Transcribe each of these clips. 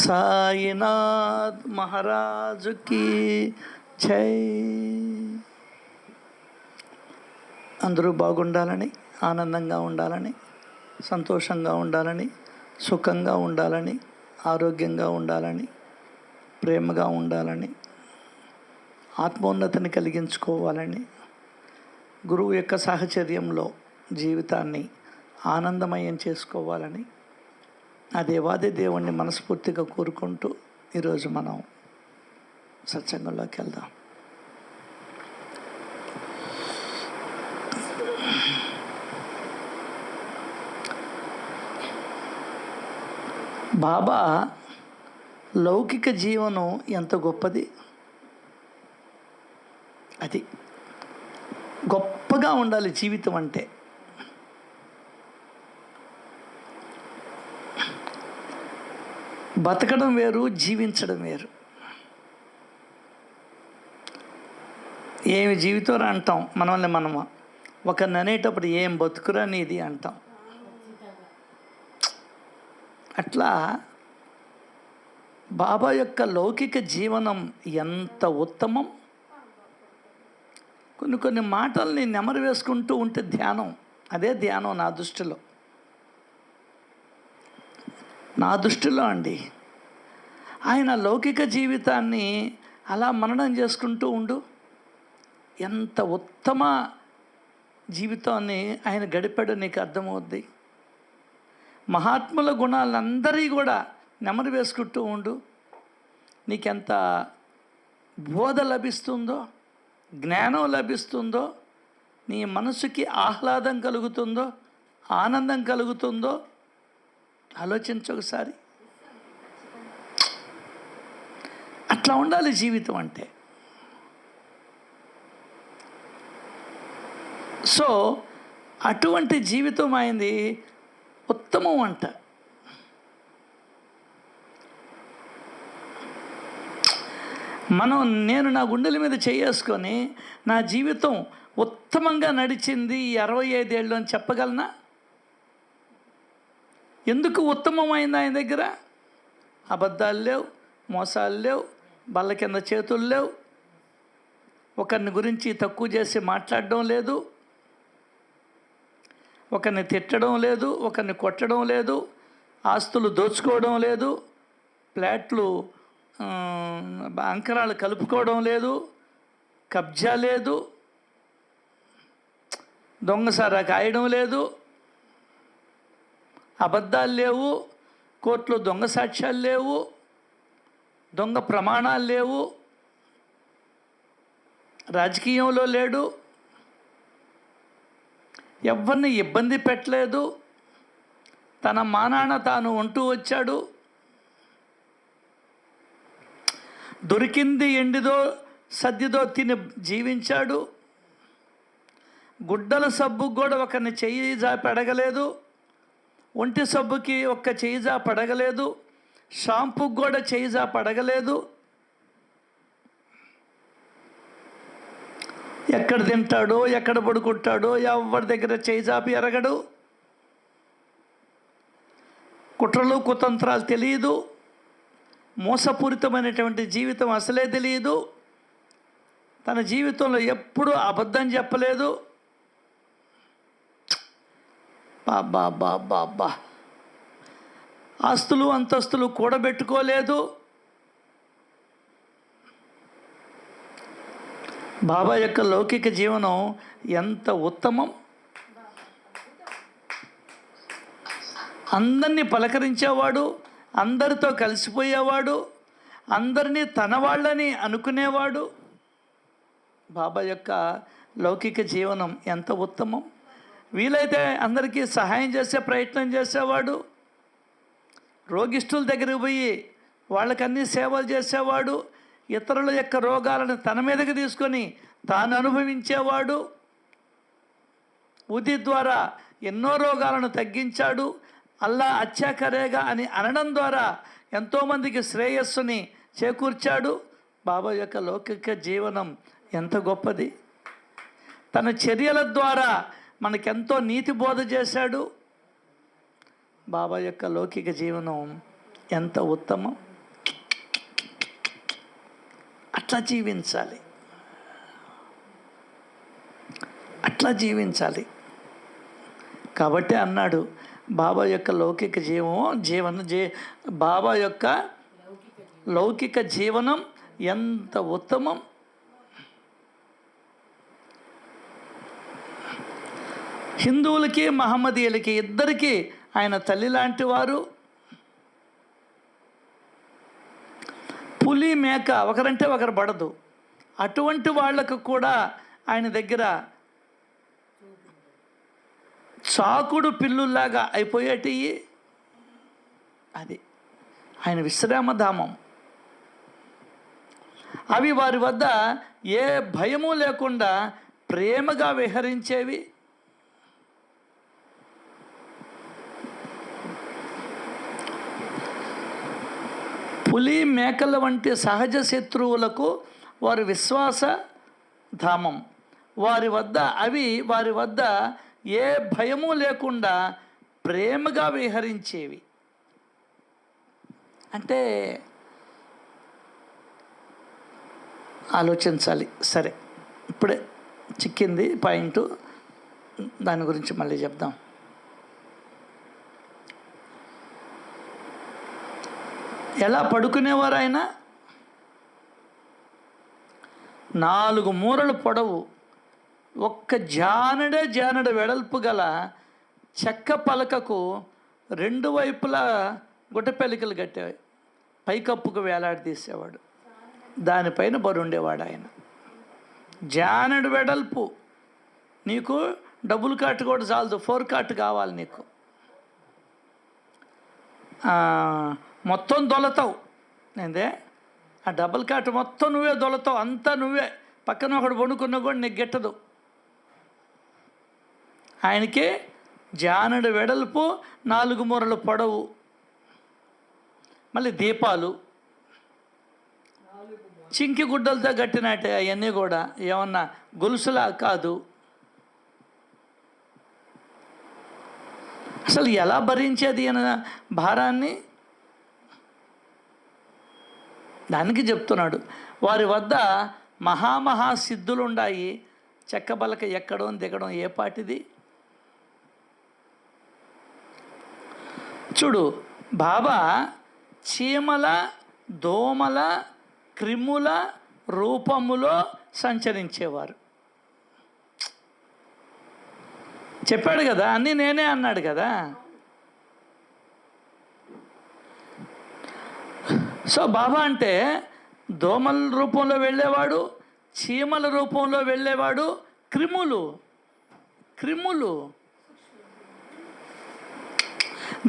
సాయినాథ్ మహారాజుకి జై. అందరూ బాగుండాలని, ఆనందంగా ఉండాలని, సంతోషంగా ఉండాలని, సుఖంగా ఉండాలని, ఆరోగ్యంగా ఉండాలని, ప్రేమగా ఉండాలని, ఆత్మోన్నతిని కలిగించుకోవాలని, గురువు యొక్క సాహచర్యంలో జీవితాన్ని ఆనందమయం చేసుకోవాలని ఆ దేవాది దేవుణ్ణి మనస్ఫూర్తిగా కోరుకుంటూ ఈరోజు మనం సత్సంగంలోకి వెళ్దాం. బాబా లౌకిక జీవనం ఎంత గొప్పది, అది గొప్పగా ఉండాలి జీవితం అంటే. బతకడం వేరు, జీవించడం వేరు. ఏమి జీవితం అంటాం మనల్ని మనము, ఒకరిని అనేటప్పుడు ఏం బతుకురా నీది అంటాం. అట్లా బాబా యొక్క లౌకిక జీవనం ఎంత ఉత్తమం. కొన్ని మాటల్ని నెమరు వేసుకుంటూ ఉంటే ధ్యానం, అదే ధ్యానం నా దృష్టిలో అండి. ఆయన లౌకిక జీవితాన్ని అలా మననం చేసుకుంటూ ఉండు, ఎంత ఉత్తమ జీవితాన్ని ఆయన గడిపాడో నీకు అర్థమవుద్ది. మహాత్ముల గుణాలందరి కూడా నెమరు వేసుకుంటూ ఉండు, నీకెంత బోధ లభిస్తుందో, జ్ఞానం లభిస్తుందో, నీ మనసుకి ఆహ్లాదం కలుగుతుందో, ఆనందం కలుగుతుందో ఆలోచించు ఒకసారి. అట్లా ఉండాలి జీవితం అంటే. సో అటువంటి జీవితం అయింది ఉత్తమం అంట. నేను నా గుండెల మీద చేసుకొని నా జీవితం ఉత్తమంగా నడిచింది ఈ 65 ఏళ్ళు అని చెప్పగలనా? ఎందుకు ఉత్తమమైంది ఆయన దగ్గర? అబద్ధాలు లేవు, మోసాలు లేవు, బల్ల కింద చేతులు లేవు, ఒకరిని గురించి తక్కువ చేసి మాట్లాడడం లేదు, ఒకరిని తిట్టడం లేదు, ఒకరిని కొట్టడం లేదు, ఆస్తులు దోచుకోవడం లేదు, ఫ్లాట్లు అంకరాలు కలుపుకోవడం లేదు, కబ్జా లేదు, దొంగసారా కాయడం లేదు, అబద్ధాలు లేవు, కోర్టులో దొంగ సాక్ష్యాలు లేవు, దొంగ ప్రమాణాలు లేవు, రాజకీయంలో లేడు, ఎవరిని ఇబ్బంది పెట్టలేదు, తన మానాన తాను ఉంటూ వచ్చాడు. దొరికింది ఎండిదో సద్దిదో తిని జీవించాడు. గుడ్డల సబ్బుకు కూడా ఒకరిని చెయ్యి జాపి అడగలేదు, ఒంటి సబ్బుకి ఒక్క చెయ్యి జాపి అడగలేదు, షాంపూకి కూడా చెయ్యి జాపి అడగలేదు. ఎక్కడ తింటాడో, ఎక్కడ పడుకుంటాడో ఎవరి దగ్గర చెయ్యి జాపి ఎరగడు. కుట్రలు కుతంత్రాలు తెలియదు, మోసపూరితమైనటువంటి జీవితం అసలే తెలియదు. తన జీవితంలో ఎప్పుడూ అబద్ధం చెప్పలేదు. బాబా ఆస్తులు అంతస్తులు కూడబెట్టుకోలేదు. బాబా యొక్క లౌకిక జీవనం ఎంత ఉత్తమం. అందరినీ పలకరించేవాడు, అందరితో కలిసిపోయేవాడు, అందరినీ తన వాళ్ళని అనుకునేవాడు. బాబా యొక్క లౌకిక జీవనం ఎంత ఉత్తమం. వీలైతే అందరికీ సహాయం చేసే ప్రయత్నం చేసేవాడు, రోగిష్ఠుల దగ్గరికి పోయి వాళ్ళకన్నీ సేవలు చేసేవాడు, ఇతరుల యొక్క రోగాలను తన మీదకి తీసుకొని తాను అనుభవించేవాడు. ఉది ద్వారా ఎన్నో రోగాలను తగ్గించాడు. అల్లా అచ్చా కరేగా అని అనడం ద్వారా ఎంతోమందికి శ్రేయస్సుని చేకూర్చాడు. బాబా యొక్క లౌకిక జీవనం ఎంత గొప్పది. తన చర్యల ద్వారా మనకెంతో నీతి బోధ చేశాడు. బాబా యొక్క లౌకిక జీవనం ఎంత ఉత్తమం. అట్లా జీవించాలి, అట్లా జీవించాలి. కాబట్టి అన్నాడు బాబా యొక్క లౌకిక బాబా యొక్క లౌకిక జీవనం ఎంత ఉత్తమం. హిందువులకి మహమ్మదీయులకి ఇద్దరికీ ఆయన తల్లి లాంటి వారు. పులి మేక ఒకరంటే ఒకరు పడదు. అటువంటి వాళ్లకు కూడా ఆయన దగ్గర చాకుడు పిల్లుల్లాగా అయిపోయేటి. అది ఆయన విశ్రామధామం. అవి వారి వద్ద ఏ భయము లేకుండా ప్రేమగా విహరించేవి. పులి మేకల వంటి సహజ శత్రువులకు వారి విశ్వాస ధామం. వారి వద్ద ఏ భయము లేకుండా ప్రేమగా విహరించేవి. అంటే ఆలోచించాలి. సరే, ఇప్పుడే చిక్కింది పాయింట్, దాని గురించి మళ్ళీ చెప్దాం. ఎలా పడుకునేవారు ఆయన? 4 మూరలు పొడవు, ఒక్క జానెడ వెడల్పు గల చెక్క పలకకు 2 వైపులా గుట్టపెలికలు కట్టేవి. పైకప్పుకు వేలాడదీసేవాడు. దానిపైన బరుండేవాడు ఆయన. జానెడు వెడల్పు. నీకు డబుల్ కాట్ కూడా చాలదు, 4 కాట్ కావాలి నీకు. మొత్తం దొలతావు. ఏందే ఆ డబుల్ కాట్ మొత్తం నువ్వే దొలతావు, అంతా నువ్వే. పక్కన ఒకడు వండుకున్నా కూడా నీకు గిట్టదు. ఆయనకి జానెడు వెడల్పు, 4 మూరలు పొడవు. మళ్ళీ దీపాలు చింకి గుడ్డలతో కట్టినట్టే. అవన్నీ కూడా ఏమన్నా గొలుసులా కాదు. అసలు ఎలా భరించేది అన్న భారాన్ని దానికి చెప్తున్నాడు. వారి వద్ద మహామహా సిద్ధులు ఉన్నాయి. చెక్క బలక ఎక్కడం దిగడం ఏ పాటిది. చూడు, బాబా చీమల దోమల క్రిముల రూపములో సంచరించేవారు. చెప్పాడు కదా, అన్నీ నేనే అన్నాడు కదా. సో బాబా అంటే దోమల రూపంలో వెళ్ళేవాడు, చీమల రూపంలో వెళ్ళేవాడు, క్రిములు.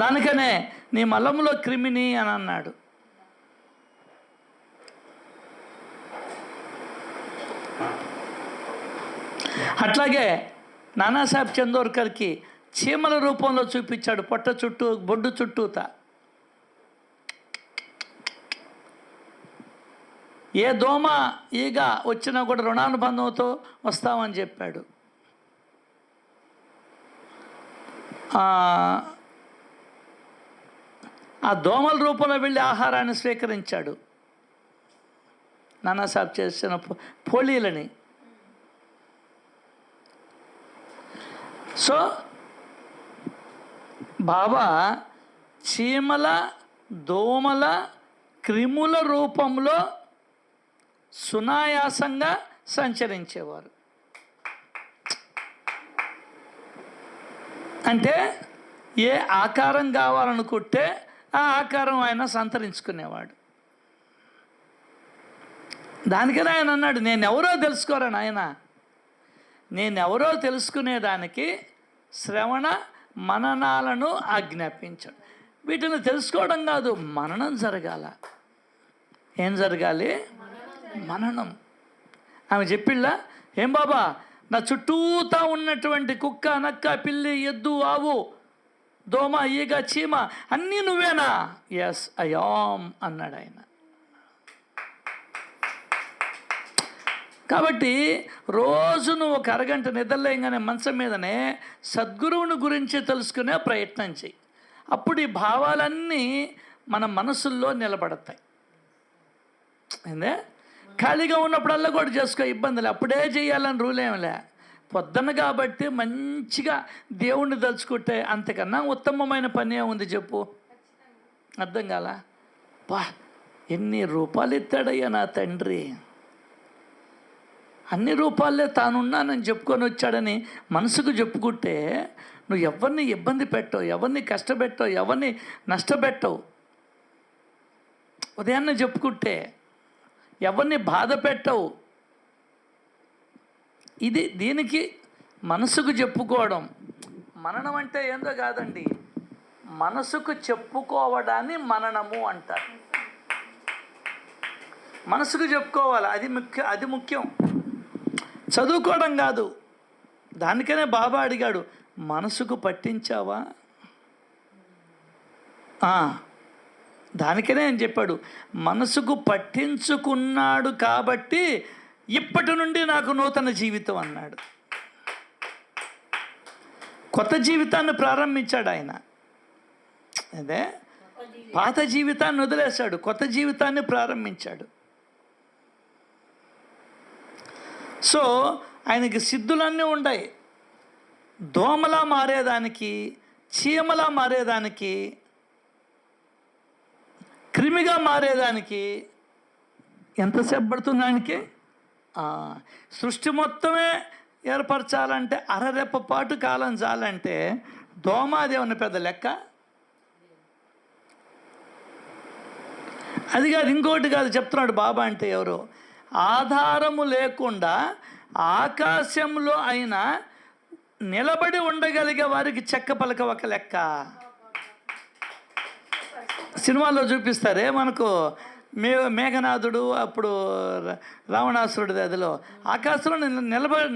దానికనే నీ మలములో క్రిమిని అని అన్నాడు. అట్లాగే నానాసాహెబ్ చందోర్కర్కి చీమల రూపంలో చూపించాడు. పొట్ట చుట్టూ, బొడ్డు చుట్టూత. ఏ దోమ ఈగ వచ్చినా కూడా రుణానుబంధంతో వస్తామని చెప్పాడు. ఆ దోమల రూపంలో వెళ్ళి ఆహారాన్ని స్వీకరించాడు. నానాసాహెబ్ చేసిన పోలీలని. సో బాబా చీమల దోమల క్రిముల రూపంలో సునాయాసంగా సంచరించేవారు. అంటే ఏ ఆకారం కావాలనుకుంటే ఆ ఆకారం ఆయన సంతరించుకునేవాడు. దానికనే ఆయన అన్నాడు, నేనెవరో తెలుసుకోరా నాయన. నేనెవరో తెలుసుకునేదానికి శ్రవణ మననాలను ఆజ్ఞాపించాడు. వీటిని తెలుసుకోవడం కాదు, మననం జరగాల. ఏం జరగాలి? మననం. ఆమె చెప్పిళ్ళా, ఏం బాబా నా చుట్టూతా ఉన్నటువంటి కుక్క నక్క పిల్లి ఎద్దు ఆవు దోమ ఈగ చీమ అన్నీ నువ్వేనా? ఎస్ ఐ యామ్ అన్నాడు ఆయన. కాబట్టి రోజు నువ్వు ఒక అరగంట నిద్రలేయంగానే మంచం మీదనే సద్గురువుని గురించి తెలుసుకునే ప్రయత్నం చెయ్యి. అప్పుడు ఈ భావాలన్నీ మన మనసుల్లో నిలబడతాయి. ఏందే ఖాళీగా ఉన్నప్పుడల్లా కూడా చేసుకో, ఇబ్బందులు. అప్పుడే చేయాలని రూల్ ఏమిలే. పొద్దున కాబట్టి మంచిగా దేవుణ్ణి తలుచుకుంటే అంతకన్నా ఉత్తమమైన పని ఏముంది చెప్పు? అర్థం కాల? ఎన్ని రూపాయలు ఎత్తాడయ్యా నా తండ్రి, అన్ని రూపాయలే తానున్నానని చెప్పుకొని వచ్చాడని మనసుకు చెప్పుకుంటే నువ్వు ఎవరిని ఇబ్బంది పెట్టవు, ఎవరిని కష్టపెట్టవు, ఎవరిని నష్టపెట్టవు. ఉదయాన్నే చెప్పుకుంటే ఎవరిని బాధ పెట్టవు. దీనికి మనసుకు చెప్పుకోవడం. మననం అంటే ఏందో కాదండి, మనసుకు చెప్పుకోవడాన్ని మననము అంటారు. మనసుకు చెప్పుకోవాలి, అది ముఖ్యం. చదువుకోవడం కాదు. దానికనే బాబా అడిగాడు, మనసుకు పట్టించావా? దానికనే అని చెప్పాడు, మనసుకు పట్టించుకున్నాడు కాబట్టి ఇప్పటి నుండి నాకు నూతన జీవితం అన్నాడు. కొత్త జీవితాన్ని ప్రారంభించాడు ఆయన. అదే పాత జీవితాన్ని వదిలేశాడు, కొత్త జీవితాన్ని ప్రారంభించాడు. సో ఆయనకి సిద్ధులన్నీ ఉన్నాయి. దోమలా మారేదానికి, చీమలా మారేదానికి, క్రిమిగా మారేదానికి ఎంతసేపు పడుతుంది ఆయనకి? సృష్టి మొత్తమే ఏర్పరచాలంటే అరరెప్ప పాటు కాలం చాలంటే దోమాదేవుని పెద్ద లెక్క. అది కాదు, ఇంకోటి కాదు చెప్తున్నాడు బాబా. అంటే ఎవరు? ఆధారము లేకుండా ఆకాశంలో అయినా నిలబడి ఉండగలిగే వారికి చెక్క పలక ఒక లెక్క. సినిమాల్లో చూపిస్తారే మనకు, మేఘనాథుడు అప్పుడు రావణాసురుడిది, అదిలో ఆకాశంలో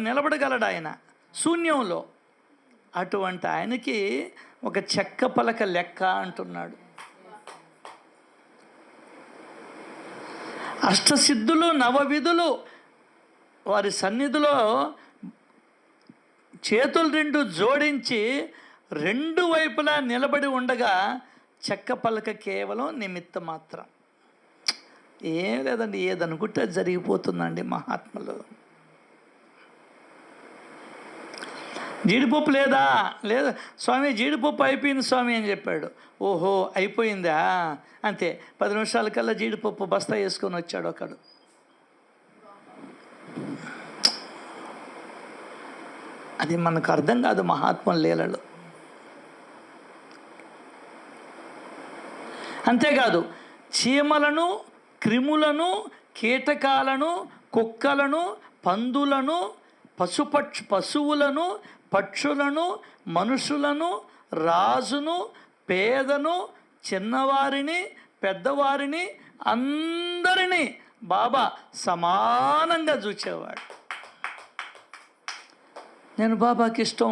నిలబడగలడు ఆయన శూన్యంలో. అటువంటి ఆయనకి ఒక చెక్క పలక లెక్క అంటున్నాడు. అష్టసిద్ధులు, నవవిధులు వారి సన్నిధిలో చేతులు రెండు జోడించి రెండు వైపులా నిలబడి ఉండగా చెక్క పలక కేవలం నిమిత్త మాత్రం. ఏం లేదండి, ఏదనుకుంటే జరిగిపోతుందండి మహాత్ములు. జీడిపప్పు లేదా స్వామి, జీడిపప్పు అయిపోయింది స్వామి అని చెప్పాడు. ఓహో అయిపోయిందా, అంతే. 10 నిమిషాల కల్లా జీడిపప్పు బస్తా వేసుకొని వచ్చాడు ఒకడు. అది మనకు అర్థం కాదు మహాత్ముల లీలలు. అంతేకాదు, చీమలను, క్రిములను, కీటకాలను, కుక్కలను, పందులను, పశువులను, పక్షులను, మనుషులను, రాజును, పేదను, చిన్నవారిని, పెద్దవారిని అందరినీ బాబా సమానంగా చూచేవాడు. నేను బాబాకి ఇష్టం,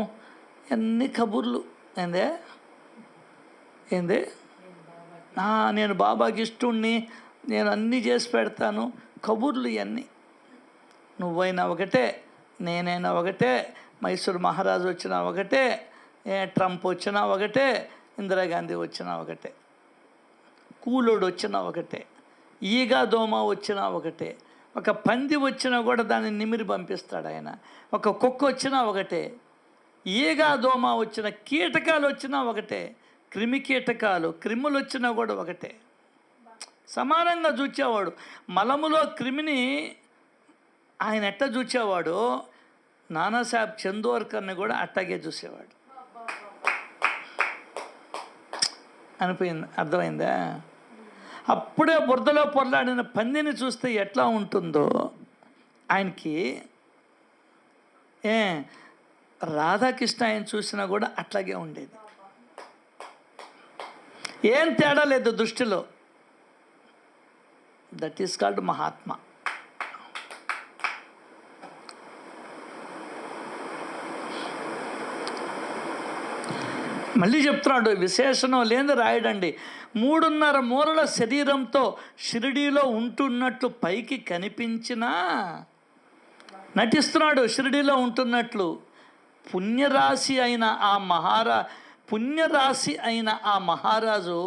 ఎన్ని కబుర్లు. ఏందే నేను బాబాకి ఇష్టంని, నేను అన్నీ చేసి పెడతాను, కబుర్లు ఇవన్నీ. నువ్వైనా ఒకటే, నేనైనా ఒకటే, మైసూర్ మహారాజు వచ్చినా ఒకటే, ట్రంప్ వచ్చినా ఒకటే, ఇందిరాగాంధీ వచ్చినా ఒకటే, కూలోడు వచ్చినా ఒకటే, ఈగ దోమ వచ్చినా ఒకటే, ఒక పంది వచ్చినా కూడా దాన్ని నిమిరి పంపిస్తాడు ఆయన, ఒక కుక్క వచ్చినా ఒకటే, ఈగ దోమ వచ్చిన, కీటకాలు వచ్చినా ఒకటే, క్రిములు వచ్చినా కూడా ఒకటే, సమానంగా చూచేవాడు. మలములో క్రిమిని ఆయన ఎట్ట చూచేవాడు, నానాసాహెబ్ చందోర్కర్ని కూడా అట్టాగే చూసేవాడు. అర్థమైందా? అప్పుడే బురదలో పొరలాడిన పందిని చూస్తే ఎట్లా ఉంటుందో ఆయనకి, రాధాకృష్ణ ఆయన చూసినా కూడా అట్లాగే ఉండేది. ఏం తేడా లేదు దృష్టిలో. That is called Mahatma. మళ్ళీ చెప్తున్నాడు, విశేషణం లేని రాయడండి. 3.5 మూరల శరీరంతో షిరిడీలో ఉంటున్నట్లు పైకి కనిపించినా నటిస్తున్నాడు, షిరిడీలో ఉంటున్నట్లు. పుణ్యరాశి అయిన ఆ మహారాజు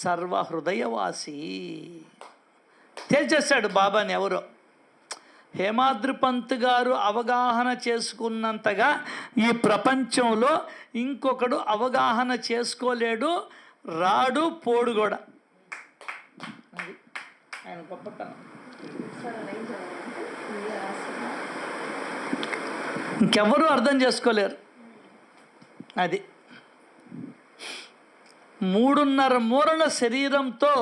సర్వహృదయవాసి. తేల్చేశాడు బాబాని ఎవరో. హేమాద్రి పంత్ గారు అవగాహన చేసుకున్నంతగా ఈ ప్రపంచంలో ఇంకొకడు అవగాహన చేసుకోలేడు, రాడు, పోడు కూడా. అది ఆయన గొప్పతనం. ఇంకెవరూ అర్థం చేసుకోలేరు. అది 3.5 మూరల శరీరంతో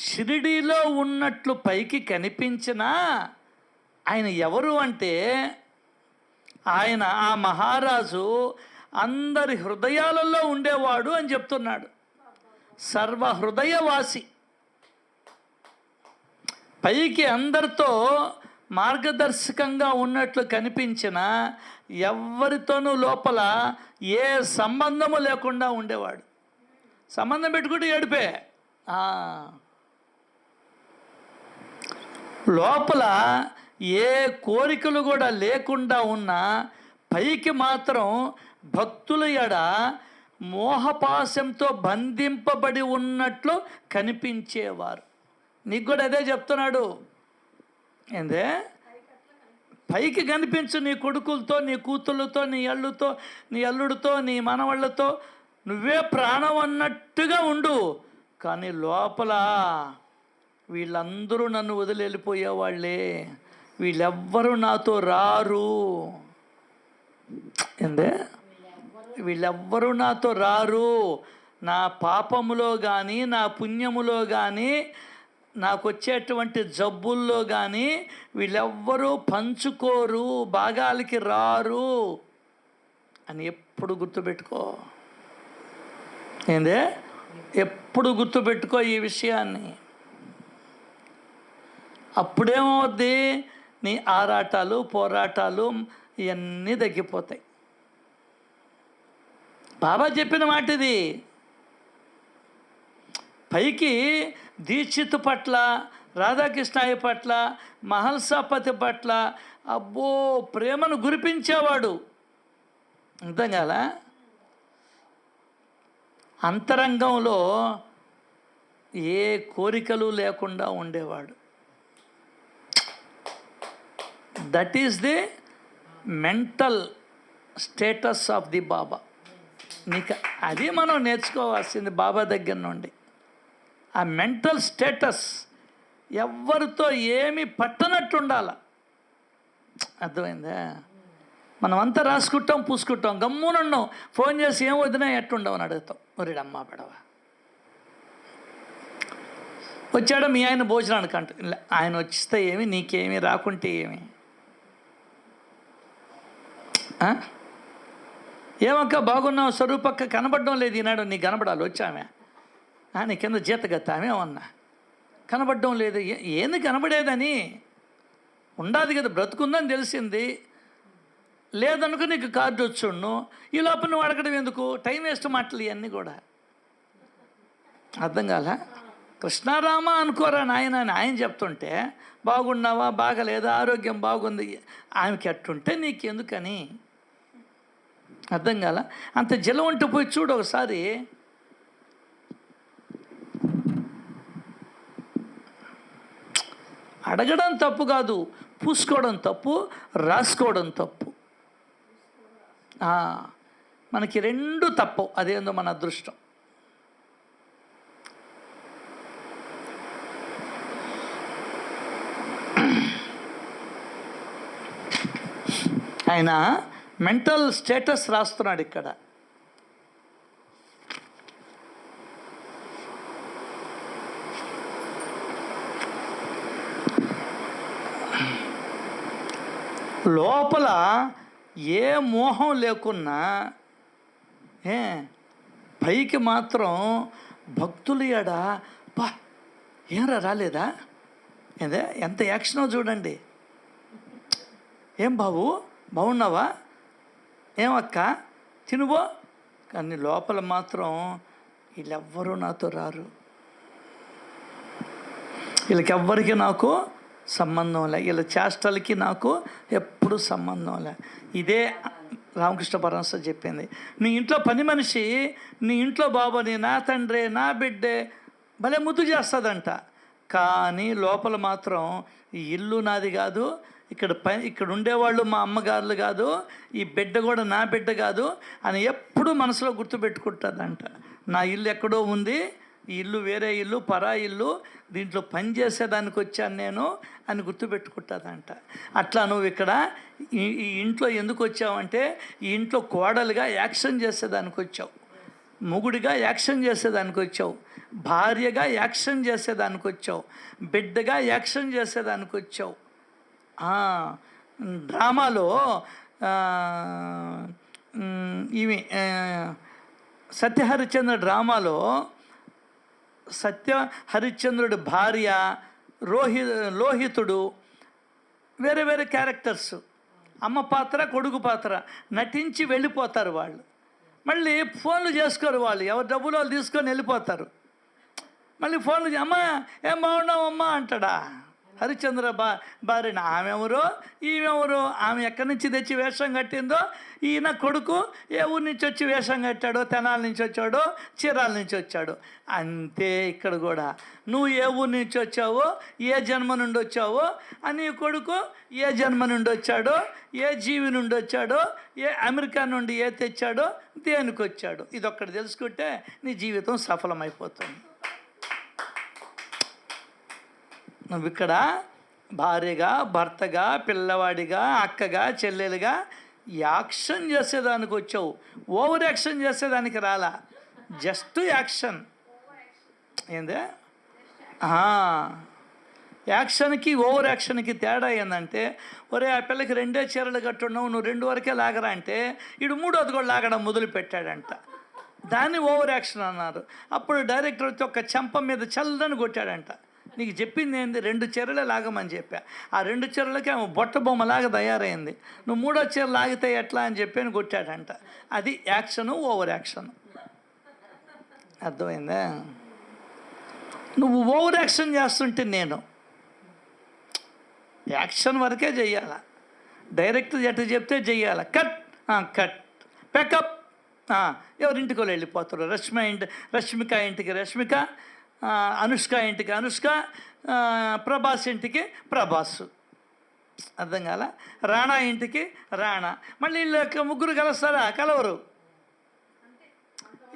షిరిడీలో ఉన్నట్లు పైకి కనిపించినా ఆయన ఎవరు అంటే, ఆయన ఆ మహారాజు అందరి హృదయాలలో ఉండేవాడు అని చెప్తున్నాడు. సర్వ హృదయవాసి. పైకి అందరితో మార్గదర్శకంగా ఉన్నట్లు కనిపించిన ఎవరితోనూ లోపల ఏ సంబంధము లేకుండా ఉండేవాడు. సంబంధం పెట్టుకుంటే ఏడిపే. లోపల ఏ కోరికలు కూడా లేకుండా ఉన్నా పైకి మాత్రం భక్తుల ఎడ మోహపాశంతో బంధింపబడి ఉన్నట్లు కనిపించేవారు. నీకు కూడా అదే చెప్తున్నాడు. ఏందే పైకి కనిపించు, నీ కొడుకులతో, నీ కూతుళ్ళతో, నీ అల్లుడితో, నీ మనవాళ్ళతో నువ్వే ప్రాణం అన్నట్టుగా ఉండు. కానీ లోపల వీళ్ళందరూ నన్ను వదిలి వెళ్ళిపోయేవాళ్ళే, వీళ్ళెవ్వరూ నాతో రారు. ఏందే వీళ్ళెవ్వరూ నాతో రారు. నా పాపములో కానీ, నా పుణ్యములో కానీ, నాకు వచ్చేటువంటి జబ్బుల్లో కానీ వీళ్ళెవ్వరూ పంచుకోరు, భాగాలకి రారు అని ఎప్పుడు గుర్తుపెట్టుకో. ఏందే ఎప్పుడు గుర్తుపెట్టుకో ఈ విషయాన్ని. అప్పుడేమవుద్ది, నీ ఆరాటాలు, పోరాటాలు ఇవన్నీ తగ్గిపోతాయి. బాబా చెప్పిన మాట ఇది. పైకి దీక్షిత్ పట్ల, రాధాకృష్ణయ్య పట్ల, మహల్సాపతి పట్ల అబ్బో ప్రేమను గురిపించేవాడు. అర్థం కాల? అంతరంగంలో ఏ కోరికలు లేకుండా ఉండేవాడు. That is the mental status of the baba. నీకు అది మనం నేర్చుకోవాల్సింది బాబా దగ్గర నుండి. ఆ మెంటల్ స్టేటస్ ఎవరితో ఏమి పట్టనట్టు ఉండాల. అర్థమైందా? మనమంతా రాసుకుంటాం, పూసుకుంటాం, గమ్మునున్నాం. ఫోన్ చేసి ఏం వదినా ఎట్టుండవు అని అడుగుతాం. ఒరేడమ్మా పడవ వచ్చాడు మీ ఆయన భోజనానికి అంట. ఆయన వచ్చిస్తే ఏమి, నీకేమి రాకుంటే ఏమి? ఏమక్క బాగున్నావు, స్వరూపక్క కనబడడం లేదు ఈనాడు. నీకు కనబడాలి వచ్చామే, నీ కింద జీతగత్త ఆమెమన్నా కనబడడం లేదు. ఏంది కనబడేదని? ఉండాది కదా, బ్రతుకుందని తెలిసింది. లేదనుకో నీకు కార్డు వచ్చుండు. ఈ లోపల నువ్వు అడగడం ఎందుకు? టైం వేస్ట్ మాటలు ఇవన్నీ కూడా. అర్థం కాల? కృష్ణారామ అనుకోరా నాయన అని ఆయన చెప్తుంటే, బాగున్నావా, బాగలేదా, ఆరోగ్యం బాగుంది, ఆమెకి అట్టుంటే నీకెందుకని? అర్థం కాల? అంత జలం ఉంటే పోయి చూడు ఒకసారి. అడగడం తప్పు కాదు, పూసుకోవడం తప్పు, రాసుకోవడం తప్పు. మనకి రెండు తప్పు. అదేందో మన అదృష్టం. ఆయన మెంటల్ స్టేటస్ రాస్తున్నాడు ఇక్కడ. లోపల ఏ మోహం లేకున్నా పైకి మాత్రం భక్తులు ఎడ పా ఏమరా రాలేదా, ఏదే ఎంత యాక్షనో చూడండి. ఏం బాబు బాగున్నావా, ఏమక్క తినుబో. కానీ లోపల మాత్రం వీళ్ళెవ్వరూ నాతో రారు, వీళ్ళకెవ్వరికి నాకు సంబంధం లే, వీళ్ళ చేష్టలకి నాకు ఎప్పుడు సంబంధం లే. ఇదే రామకృష్ణ పరమహంస చెప్పింది. నీ ఇంట్లో పని మనిషి నీ ఇంట్లో బాబుని, నా తండ్రి, నా బిడ్డే భలే ముద్దు చేస్తుందంట. కానీ లోపల మాత్రం ఈ ఇల్లు నాది కాదు, ఇక్కడ ఉండేవాళ్ళు మా అమ్మగారులు కాదు, ఈ బిడ్డ కూడా నా బిడ్డ కాదు అని ఎప్పుడూ మనసులో గుర్తుపెట్టుకుంటుందంట. నా ఇల్లు ఎక్కడో ఉంది, ఈ ఇల్లు వేరే ఇల్లు, పరా ఇల్లు, దీంట్లో పని చేసేదానికి వచ్చాను నేను అని గుర్తుపెట్టుకుంటుందంట. అట్లా నువ్వు ఇక్కడ ఈ ఇంట్లో ఎందుకు వచ్చావంటే ఈ ఇంట్లో కోడలుగా యాక్షన్ చేసేదానికి వచ్చావు, మొగుడిగా యాక్షన్ చేసేదానికి వచ్చావు, భార్యగా యాక్షన్ చేసేదానికి వచ్చావు, బిడ్డగా యాక్షన్ చేసేదానికి వచ్చావు. డ్రామాలో ఇవి సత్యహరిశ్చంద్ర డ్రామాలో సత్యహరిశ్చంద్రుడి భార్య లోహితుడు వేరే వేరే క్యారెక్టర్స్, అమ్మ పాత్ర కొడుకు పాత్ర నటించి వెళ్ళిపోతారు. వాళ్ళు మళ్ళీ ఫోన్లు చేసుకోరు, వాళ్ళు ఎవరు డబ్బులు వాళ్ళు తీసుకొని వెళ్ళిపోతారు. మళ్ళీ ఫోన్లు అమ్మా ఏం బాగున్నావు అమ్మా అంటాడా హరిశ్చంద్ర భార్యని. ఆమెవరో ఈమెవరో, ఆమె ఎక్కడి నుంచి తెచ్చి వేషం కట్టిందో, ఈయన కొడుకు ఏ ఊరి నుంచి వచ్చి వేషం కట్టాడో, తెనాల నుంచి వచ్చాడో, చీరాల నుంచి వచ్చాడో. అంతే ఇక్కడ కూడా నువ్వు ఏ ఊరి నుంచి వచ్చావో, ఏ జన్మ నుండి వచ్చావో, అని కొడుకు ఏ జన్మ నుండి వచ్చాడో, ఏ జీవి నుండి వచ్చాడో, ఏ అమెరికా నుండి ఏ తెచ్చాడో, దేనికి వచ్చాడో, ఇదొక్కటి తెలుసుకుంటే నీ జీవితం సఫలమైపోతుంది. నువ్వు ఇక్కడ భార్యగా, భర్తగా, పిల్లవాడిగా, అక్కగా, చెల్లెలుగా యాక్షన్ చేసేదానికి వచ్చావు, ఓవర్ యాక్షన్ చేసేదానికి రాలా. Just action. ఏందే యాక్షన్కి ఓవర్ యాక్షన్కి తేడా ఏంటంటే, ఒరే ఆ పిల్లకి 2 చీరలు కట్టున్నావు, నువ్వు 2 వరకే లాగరా అంటే ఇడు 3వది కూడా లాగడం మొదలు పెట్టాడంట. దాన్ని ఓవర్ యాక్షన్ అన్నారు. అప్పుడు డైరెక్టర్ వచ్చి ఒక చెంప మీద చల్లని కొట్టాడంట. నీకు చెప్పింది ఏంది, 2 చీరలే లాగమని చెప్పా, ఆ 2 చీరలకి ఆమె బొట్ట బొమ్మలాగా తయారైంది, నువ్వు 3వ చీర లాగితే ఎట్లా అని చెప్పి అని కొట్టాడంట. అది యాక్షను, ఓవర్ యాక్షన్. అర్థమైందా? నువ్వు ఓవర్ యాక్షన్ చేస్తుంటే నేను యాక్షన్ వరకే చెయ్యాల, డైరెక్టర్ ఎట్లా చెప్తే చెయ్యాల. కట్ ప్యాకప్, ఎవరింటికి వాళ్ళు వెళ్ళిపోతారు. రష్మిక ఇంటికి రష్మిక, అనుష్క ఇంటికి అనుష్క, ప్రభాస్ ఇంటికి ప్రభాస్. అర్థం కాల? రాణా ఇంటికి రాణా. మళ్ళీ వీళ్ళు ముగ్గురు కలుస్తారా? కలవరు,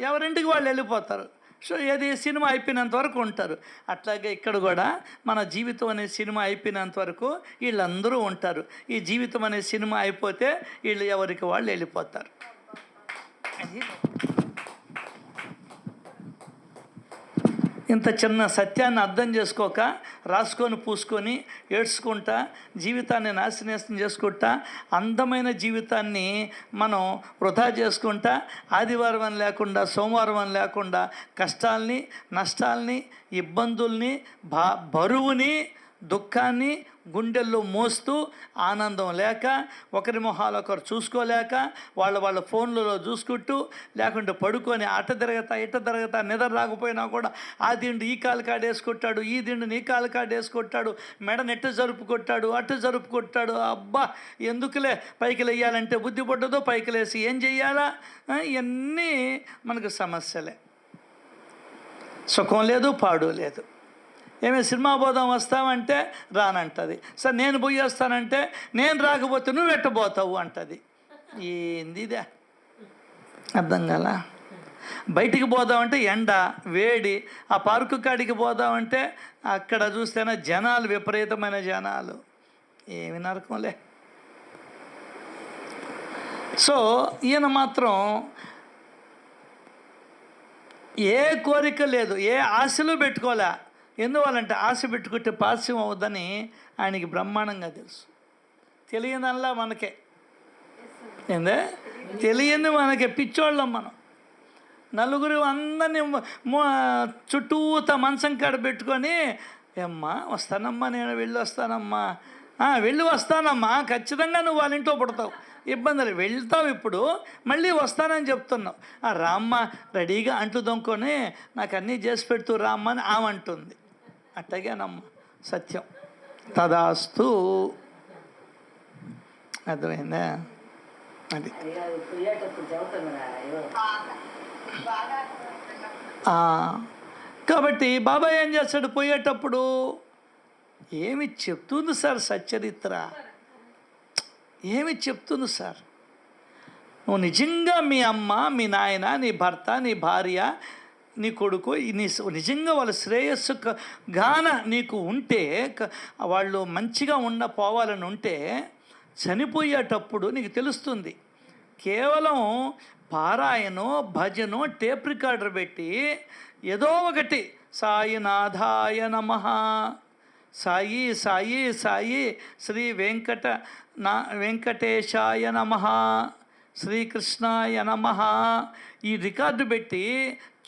ఎవరింటికి వాళ్ళు వెళ్ళిపోతారు. సో ఏది సినిమా అయిపోయినంత వరకు ఉంటారు. అట్లాగే ఇక్కడ కూడా మన జీవితం అనే సినిమా అయిపోయినంత వరకు వీళ్ళందరూ ఉంటారు. ఈ జీవితం అనే సినిమా అయిపోతే వీళ్ళు ఎవరికి వాళ్ళు వెళ్ళిపోతారు. ఇంత చిన్న సత్యాన్ని అర్థం చేసుకోక రాసుకొని పూసుకొని ఏడ్చుకుంటా జీవితాన్ని నాశనం చేసుకుంటా అందమైన జీవితాన్ని మనం వృధా చేసుకుంటా ఆదివారం అని లేకుండా సోమవారం అని లేకుండా కష్టాల్ని, నష్టాల్ని, ఇబ్బందుల్ని, బరువుని, దుఃఖాన్ని గుండెల్లో మోస్తూ ఆనందం లేక, ఒకరి మొహాలు ఒకరు చూసుకోలేక, వాళ్ళ ఫోన్లలో చూసుకుంటూ, లేకుంటే పడుకొని అట తిరగతా ఇట తిరగతా, నిద్ర రాకపోయినా కూడా ఆ దిండు ఈ కాలు కాడ వేసుకొట్టాడు, ఈ దిండు నీ కాలు కాడ వేసుకొట్టాడు, మెడను ఎట్టు జరుపుకొట్టాడు, అటు జరుపుకొట్టాడు. అబ్బా ఎందుకులే, పైకి లేయాలంటే బుద్ధి పడ్డదో, పైకి లేసి ఏం చెయ్యాలా, ఇవన్నీ మనకు సమస్యలే. సుఖం లేదు, పాడు లేదు. ఏమే సినిమా పోదాం వస్తావంటే రానంటది. సరే నేను పోయి వస్తానంటే నేను రాకపోతే నువ్వు ఎట్టబోతావు అంటది. ఏంది ఇదే అర్థం కాల. బయటికి పోదామంటే ఎండ వేడి, ఆ పార్కు కాడికి పోదామంటే అక్కడ చూస్తేనే జనాలు, విపరీతమైన జనాలు, ఏమి నరకంలే. సో ఈయన మాత్రం ఏ కోరిక లేదు, ఏ ఆశలు పెట్టుకోలే. ఎందువల్లంటే ఆశ పెట్టుకుంటే పాస్యం అవుద్దని ఆయనకి బ్రహ్మాండంగా తెలుసు. తెలియదల్లా మనకే, ఏందే తెలియని మనకే, పిచ్చోళ్ళం మనం. నలుగురు అందరినీ చుట్టూత మంచం కాడ పెట్టుకొని, ఏమ్మా వస్తానమ్మా, నేను వెళ్ళి వస్తానమ్మా, వెళ్ళి వస్తానమ్మా, ఖచ్చితంగా నువ్వు వాళ్ళ ఇంట్లో పుడతావు, ఇబ్బందులు వెళ్తావు, ఇప్పుడు మళ్ళీ వస్తానని చెప్తున్నావు. రామ్మ రెడీగా అంట్లు దొంకొని నాకు అన్నీ చేసి పెడుతూ రామ్మ అని ఆమె అంటుంది. అట్టగేనమ్మ సత్యం. తదాస్తు. అర్థమైందా? అది కాబట్టి బాబాయ్ ఏం చేస్తాడు పోయేటప్పుడు? ఏమి చెప్తుంది సార్ సచ్చరిత్ర, ఏమి చెప్తుంది సార్? నువ్వు నిజంగా మీ అమ్మ, మీ నాయన, నీ భర్త, నీ భార్య, నీ కొడుకు నిజంగా వాళ్ళ శ్రేయస్సు గాన నీకు ఉంటే, వాళ్ళు మంచిగా పోవాలని ఉంటే, చనిపోయేటప్పుడు నీకు తెలుస్తుంది. కేవలం పారాయణో భజనో టేప్ రికార్డర్ పెట్టి ఏదో ఒకటి సాయినాథాయ నమః, సాయి సాయి సాయి, శ్రీ వెంకటేశాయ నమః, శ్రీకృష్ణాయ నమః, ఈ రికార్డు పెట్టి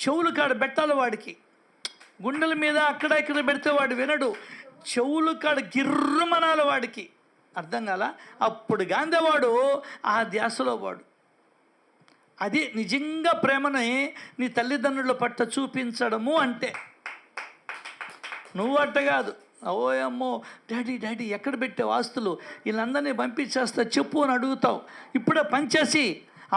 చెవులు కాడ పెట్టాలి వాడికి. గుండెల మీద అక్కడ ఇక్కడ పెడితే వాడు వినడు. చెవులు కాడ గిర్రమనాలి వాడికి. అర్థం కాల? అప్పుడు గాంధేవాడు ఆ ధ్యాసలో వాడు. అది నిజంగా ప్రేమని నీ తల్లిదండ్రుల పట్ల చూపించడము అంటే. నువ్వు అట్ట కాదు, ఓయమ్మో డాడీ డాడీ ఎక్కడ పెట్టే ఆస్తులు, వీళ్ళందరినీ పంపించేస్తా చెప్పు అని అడుగుతావు. ఇప్పుడే పనిచేసి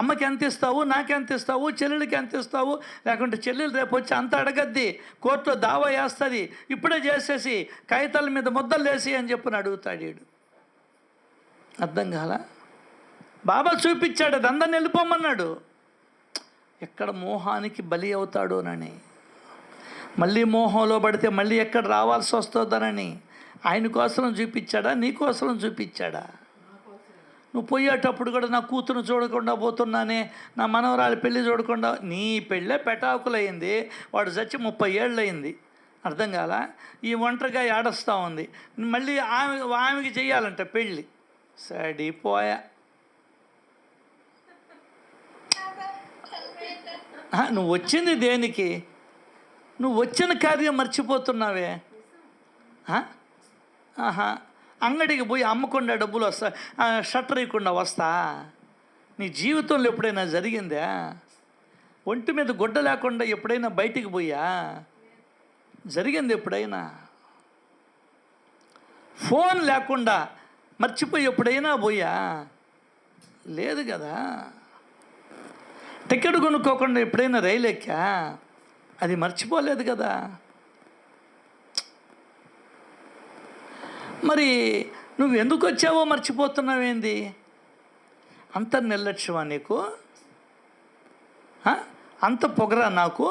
అమ్మకి ఎంత ఇస్తావు, నాకెంత ఇస్తావు, చెల్లెలకి ఎంత ఇస్తావు, లేకుంటే చెల్లెలు రేపు వచ్చి అంత అడగద్ది, కోర్టులో దావా వేస్తుంది, ఇప్పుడే చేసేసి కాగితాల మీద ముద్దలు వేసి అని చెప్పని అడుగుతాడు వీడు. అర్థం కాల? బాబా చూపించాడు, అది అందరిని వెళ్ళిపోమన్నాడు. ఎక్కడ మోహానికి బలి అవుతాడోనని, మళ్ళీ మోహంలో పడితే మళ్ళీ ఎక్కడ రావాల్సి వస్తుందనని ఆయన కోసం చూపించాడా, నీ కోసం చూపించాడా? నువ్వు పోయేటప్పుడు కూడా నా కూతురు చూడకుండా పోతున్నానే, నా మనవరాలి పెళ్ళి చూడకుండా, నీ పెళ్ళే పెటాకులయ్యింది, వాడు చచ్చి 30 ఏళ్ళు అయింది. అర్థం కాల? ఈ ఒంటరిగా ఏడుస్తూ ఉంది, మళ్ళీ ఆమెకి చెయ్యాలంట పెళ్ళి. సడిపోయా. నువ్వు వచ్చింది దేనికి? నువ్వు వచ్చిన కార్యం మర్చిపోతున్నావే. అంగడికి పోయి అమ్మకుండా డబ్బులు వస్తా, షట్టర్ ఇవ్వకుండా వస్తా? నీ జీవితంలో ఎప్పుడైనా జరిగిందా? ఒంటి మీద గుడ్డ లేకుండా ఎప్పుడైనా బయటికి పోయా? జరిగింది ఎప్పుడైనా? ఫోన్ లేకుండా మర్చిపోయి ఎప్పుడైనా పోయా? లేదు కదా. టికెట్ కొనుక్కోకుండా ఎప్పుడైనా రైలు ఎక్కా? అది మర్చిపోలేదు కదా. మరి నువ్వు ఎందుకు వచ్చావో మర్చిపోతున్నావేంది? అంత నిర్లక్ష్యమా నీకు? అంత పొగరా నాకు?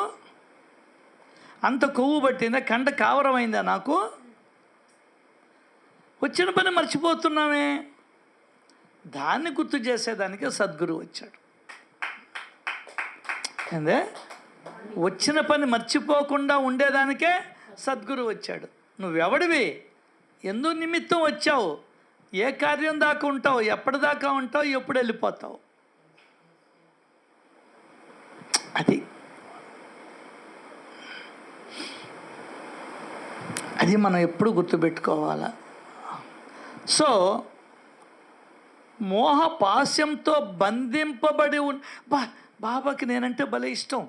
అంత కొవ్వు పట్టిందా? కండ కావరమైందా నాకు? వచ్చిన పని మర్చిపోతున్నామే. దాన్ని గుర్తు చేసేదానికే సద్గురువు వచ్చాడు. ఏందే? వచ్చిన పని మర్చిపోకుండా ఉండేదానికే సద్గురువు వచ్చాడు. నువ్వెవడివి? ఎందు నిమిత్తం వచ్చావు? ఏ కార్యం దాకా ఉంటావు? ఎప్పటిదాకా ఉంటావు? ఎప్పుడు వెళ్ళిపోతావు? అది మనం ఎప్పుడు గుర్తుపెట్టుకోవాలా. సో మోహపాశ్యంతో బంధింపబడి బాబాకి నేనంటే భలే ఇష్టం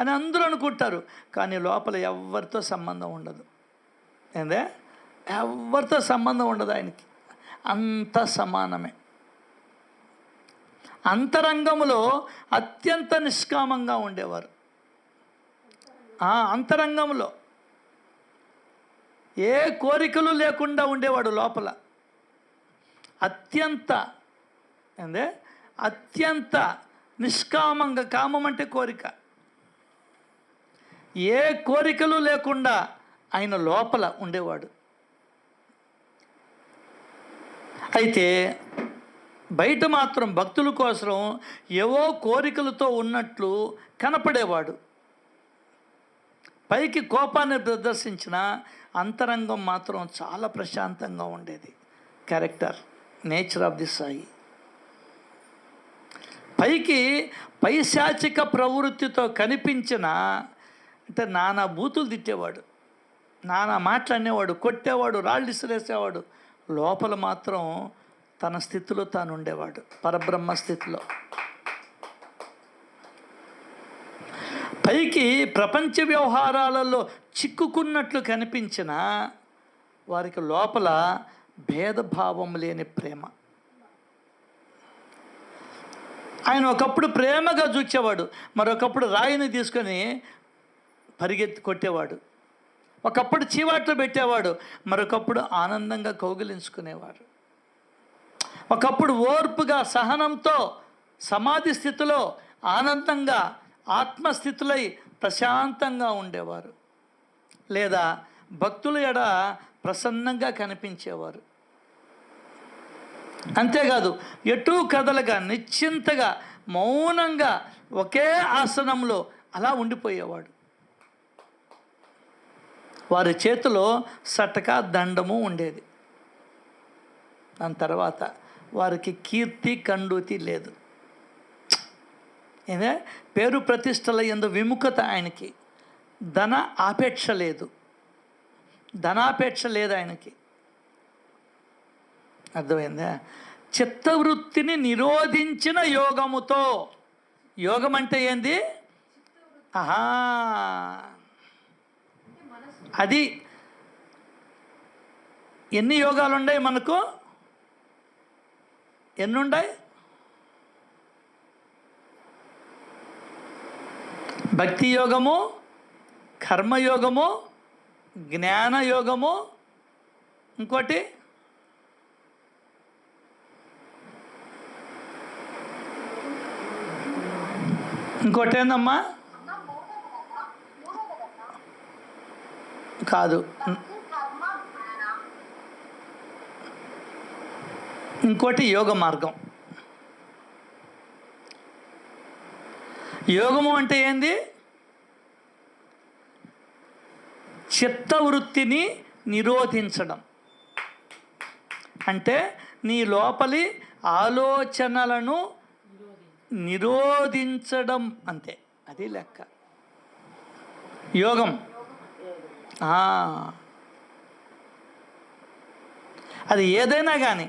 అని అందరూ అనుకుంటారు, కానీ లోపల ఎవరితో సంబంధం ఉండదు. ఏందే? ఎవరితో సంబంధం ఉండదు ఆయనకి. అంత సమానమే. అంతరంగంలో అత్యంత నిష్కామంగా ఉండేవారు. అంతరంగంలో ఏ కోరికలు లేకుండా ఉండేవాడు లోపల. అత్యంత నిష్కామంగా, కామం అంటే కోరిక, ఏ కోరికలు లేకుండా ఆయన లోపల ఉండేవాడు. అయితే బయట మాత్రం భక్తుల కోసం ఏవో కోరికలతో ఉన్నట్లు కనపడేవాడు. పైకి కోపాన్ని ప్రదర్శించిన అంతరంగం మాత్రం చాలా ప్రశాంతంగా ఉండేది. Character, nature of the Sai. పైకి పైశాచిక ప్రవృత్తితో కనిపించిన అంటే నానా బూతులు తిట్టేవాడు, నానా మాట్లాడేవాడు, కొట్టేవాడు, రాళ్ళు ఇసిరేసేవాడు. లోపల మాత్రం తన స్థితిలో తాను ఉండేవాడు, పరబ్రహ్మ స్థితిలో. పైకి ప్రపంచ వ్యవహారాలలో చిక్కుకున్నట్లు కనిపించిన వారికి లోపల భేదభావం లేని ప్రేమ. ఆయన ఒకప్పుడు ప్రేమగా చూచేవాడు, మరొకప్పుడు రాయిని తీసుకొని పరిగెత్తి కొట్టేవాడు. ఒకప్పుడు చీవాట్లు పెట్టేవాడు, మరొకప్పుడు ఆనందంగా కౌగిలించుకునేవాడు. ఒకప్పుడు ఓర్పుగా సహనంతో సమాధి స్థితిలో ఆనందంగా ఆత్మస్థితులై ప్రశాంతంగా ఉండేవారు, లేదా భక్తుల ఎడ ప్రసన్నంగా కనిపించేవారు. అంతేకాదు ఎటూ కదలగా నిశ్చింతగా మౌనంగా ఒకే ఆసనంలో అలా ఉండిపోయేవాడు. వారి చేతిలో సటక దండము ఉండేది. దాని తర్వాత వారికి కీర్తి కండూతి లేదు. ఏదే పేరు ప్రతిష్టల యందు విముఖత ఆయనకి. ధన ఆపేక్ష లేదు, ధనాపేక్ష లేదు ఆయనకి. అర్థమైందా? చిత్తవృత్తిని నిరోధించిన యోగముతో. యోగం అంటే ఏంది? ఆహా, అది. ఎన్ని యోగాలు ఉన్నాయి మనకు? ఎన్నున్నాయి? భక్తి యోగము, కర్మయోగము, జ్ఞానయోగము, ఇంకోటి ఏందమ్మా? కాదు, ఇంకోటి యోగ మార్గం. యోగము అంటే ఏంది? చిత్తవృత్తిని నిరోధించడం. అంటే నీ లోపలి ఆలోచనలను నిరోధించడం, అంతే. అది లెక్క యోగం. అది ఏదైనా కానీ,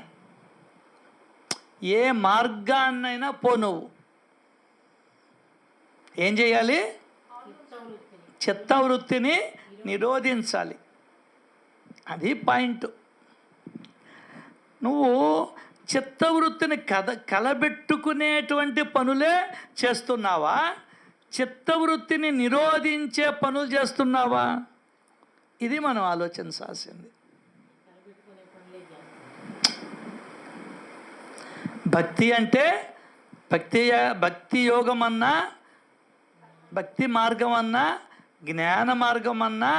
ఏ మార్గాన్నైనా పో, నువ్వు ఏం చేయాలి? చిత్తవృత్తిని నిరోధించాలి. అది పాయింట్. నువ్వు చిత్తవృత్తిని కలబెట్టుకునేటువంటి పనులే చేస్తున్నావా? చిత్తవృత్తిని నిరోధించే పనులు చేస్తున్నావా? ఇది మనం ఆలోచించాల్సింది. భక్తి అంటే భక్తి యోగం అన్నా, భక్తి మార్గం అన్నా, జ్ఞాన మార్గం అన్నా,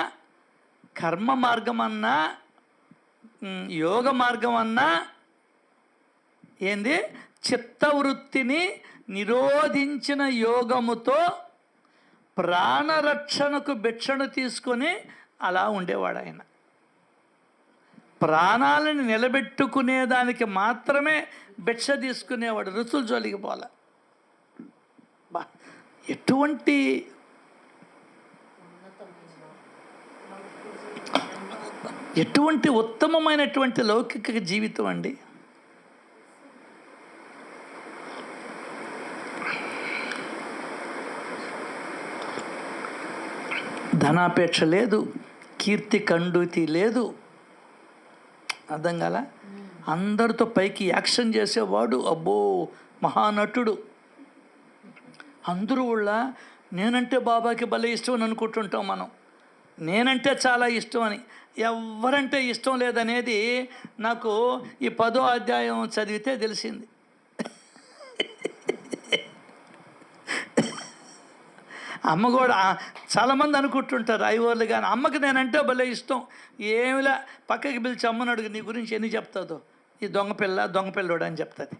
కర్మ మార్గం అన్నా, యోగ మార్గం అన్నా ఏంది? చిత్తవృత్తిని నిరోధించిన యోగముతో ప్రాణరక్షణకు భిక్షను తీసుకొని అలా ఉండేవాడు ఆయన. ప్రాణాలను నిలబెట్టుకునేదానికి మాత్రమే భిక్ష తీసుకునేవాడు. రుచులు జోలికి పోల. ఎటువంటి ఉత్తమమైనటువంటి లౌకిక జీవితం అండి. ధనాపేక్ష లేదు, కీర్తి కండూతి లేదు. అర్థం కాల? అందరితో పైకి యాక్షన్ చేసేవాడు. అబ్బో, మహానటుడు. అందరూ వాళ్ళ నేనంటే బాబాకి భలే ఇష్టం అని అనుకుంటుంటాం మనం. నేనంటే చాలా ఇష్టం అని. ఎవరంటే ఇష్టం లేదనేది నాకు ఈ 10వ అధ్యాయం చదివితే తెలిసింది. అమ్మ కూడా చాలామంది అనుకుంటుంటారు ఐవర్లు, కానీ అమ్మకి నేనంటే భలే ఇష్టం. ఏమిలా పక్కకి పిలిచి అమ్మని అడుగు, నీ గురించి ఎన్ని చెప్తాదో, ఈ దొంగపిల్లోడు అని చెప్తుంది.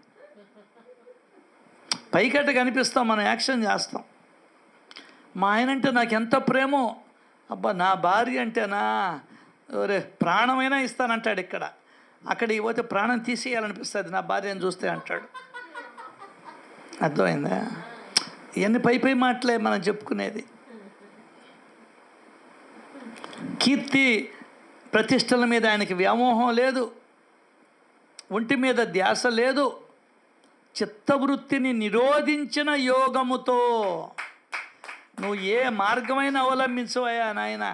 పైకట్ట కనిపిస్తాం, మనం యాక్షన్ చేస్తాం. మా ఆయనంటే నాకు ఎంత ప్రేమో, అబ్బా నా భార్య అంటేనా ఒరే ప్రాణమైనా ఇస్తానంటాడు. అక్కడికి పోతే ప్రాణం తీసేయాలనిపిస్తుంది నా భార్యను చూస్తే అంటాడు. అర్థమైందా? ఇవన్నీ పై మాటలే మనం చెప్పుకునేది. కీర్తి ప్రతిష్టల మీద ఆయనకి వ్యామోహం లేదు, ఒంటి మీద ధ్యాస లేదు. చిత్తవృత్తిని నిరోధించిన యోగముతో నువ్వు ఏ మార్గమైనా అవలంబించవయ్యా నాయన,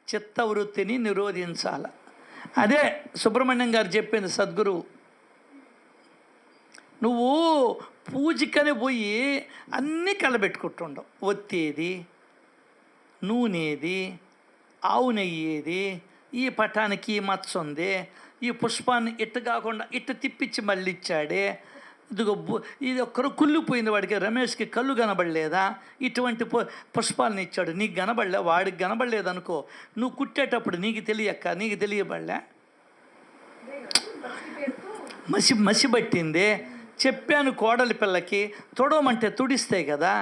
చిత్తవృత్తిని నిరోధించాల. అదే సుబ్రహ్మణ్యం గారు చెప్పింది సద్గురువు. నువ్వు పూజకని పోయి అన్నీ కలబెట్టుకుంటుండవు. ఒత్తేది, నూనెది, ఆవు నెయ్యేది, ఈ పటానికి మచ్చ ఉంది, ఈ పుష్పాన్ని ఇట్ట కాకుండా ఇట్ట తిప్పించి మళ్ళీ ఇచ్చాడే, ఇదిగో ఇది ఒక్కరు కుళ్ళిపోయింది, వాడికి రమేష్కి కళ్ళు కనబడలేదా, ఇటువంటి పుష్పాలను ఇచ్చాడు, నీకు కనబడలే, వాడికి కనబడలేదు అనుకో, నువ్వు కుట్టేటప్పుడు నీకు తెలియబడలే, మసి పట్టిందే, చెప్పాను కోడలి పిల్లకి తొడవమంటే తుడిస్తే కదా,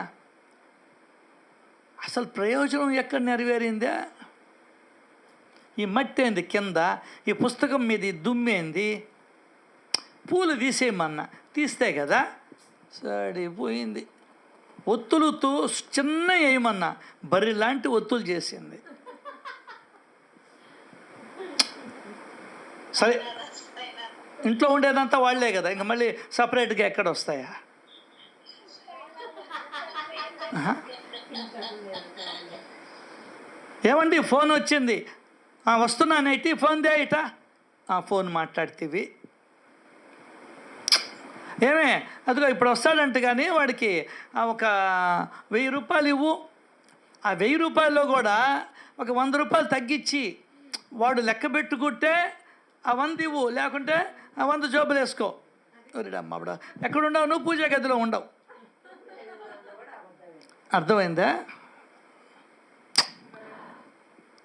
అసలు ప్రయోజనం ఎక్కడ నెరవేరిందే? ఈ మట్టి ఏంది కింద, ఈ పుస్తకం మీద ఈ దుమ్మేంది, పూలు తీసేయమన్నా తీస్తే కదా, సరిపోయింది. ఒత్తులుతో చిన్న వేయమన్నా బర్రి లాంటి ఒత్తులు చేసింది. సరే, ఇంట్లో ఉండేదంతా వాళ్లే కదా, ఇంక మళ్ళీ సపరేట్గా ఎక్కడ వస్తాయా? ఏమండి ఫోన్ వచ్చింది, వస్తున్నానైతే ఫోన్ దే ఇట, ఫోన్ మాట్లాడుతీవి, ఏమే అదిగో ఇప్పుడు వస్తాడంట, కానీ వాడికి ఒక 1000 రూపాయలు ఇవ్వు, ఆ 1000 రూపాయల్లో కూడా ఒక 100 రూపాయలు తగ్గించి వాడు లెక్క పెట్టుకుంటే ఆ 100 ఇవ్వు, లేకుంటే ఆ 100 జోబులు వేసుకో. అమ్మ అప్పుడు ఎక్కడుండవు నువ్వు? పూజా గదిలో ఉండవు. అర్థమైందా?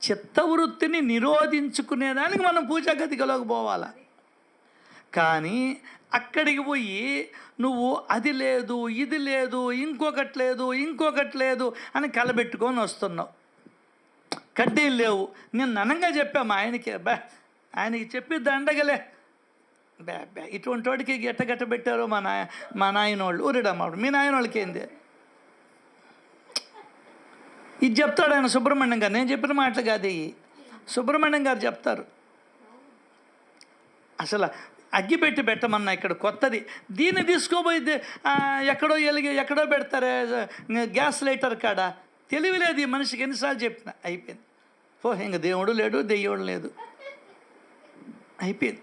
చిత్తవృత్తిని నిరోధించుకునేదానికి మనం పూజా గదిలోకి పోవాలా. కానీ అక్కడికి పోయి నువ్వు అది లేదు, ఇది లేదు, ఇంకొకటి లేదు అని కలబెట్టుకొని వస్తున్నావు. కడ్డీలు లేవు, నేను ననంగా చెప్పాము ఆయనకి చెప్పి దండగలే, ఇటువంటి వాడికి గట్ట పెట్టారు మా నాయనోళ్ళు. ఊరిడమ్మ మీ నాయనోళ్ళకి ఏంది ఇది చెప్తాడు ఆయన సుబ్రహ్మణ్యం గారు, నేను చెప్పిన మాటలు కాదు, సుబ్రహ్మణ్యం గారు చెప్తారు. అసలు అగ్గిపెట్టి పెట్టమన్నా ఇక్కడ కొత్తది, దీన్ని తీసుకోబోయితే ఎక్కడో పెడతారే గ్యాస్ లైటర్ కాడ, తెలివిలేదు ఈ మనిషికి, ఎన్నిసార్లు చెప్పిన అయిపోయింది. ఇంక దేవుడు లేడు, దెయ్యం లేదు, అయిపోయింది.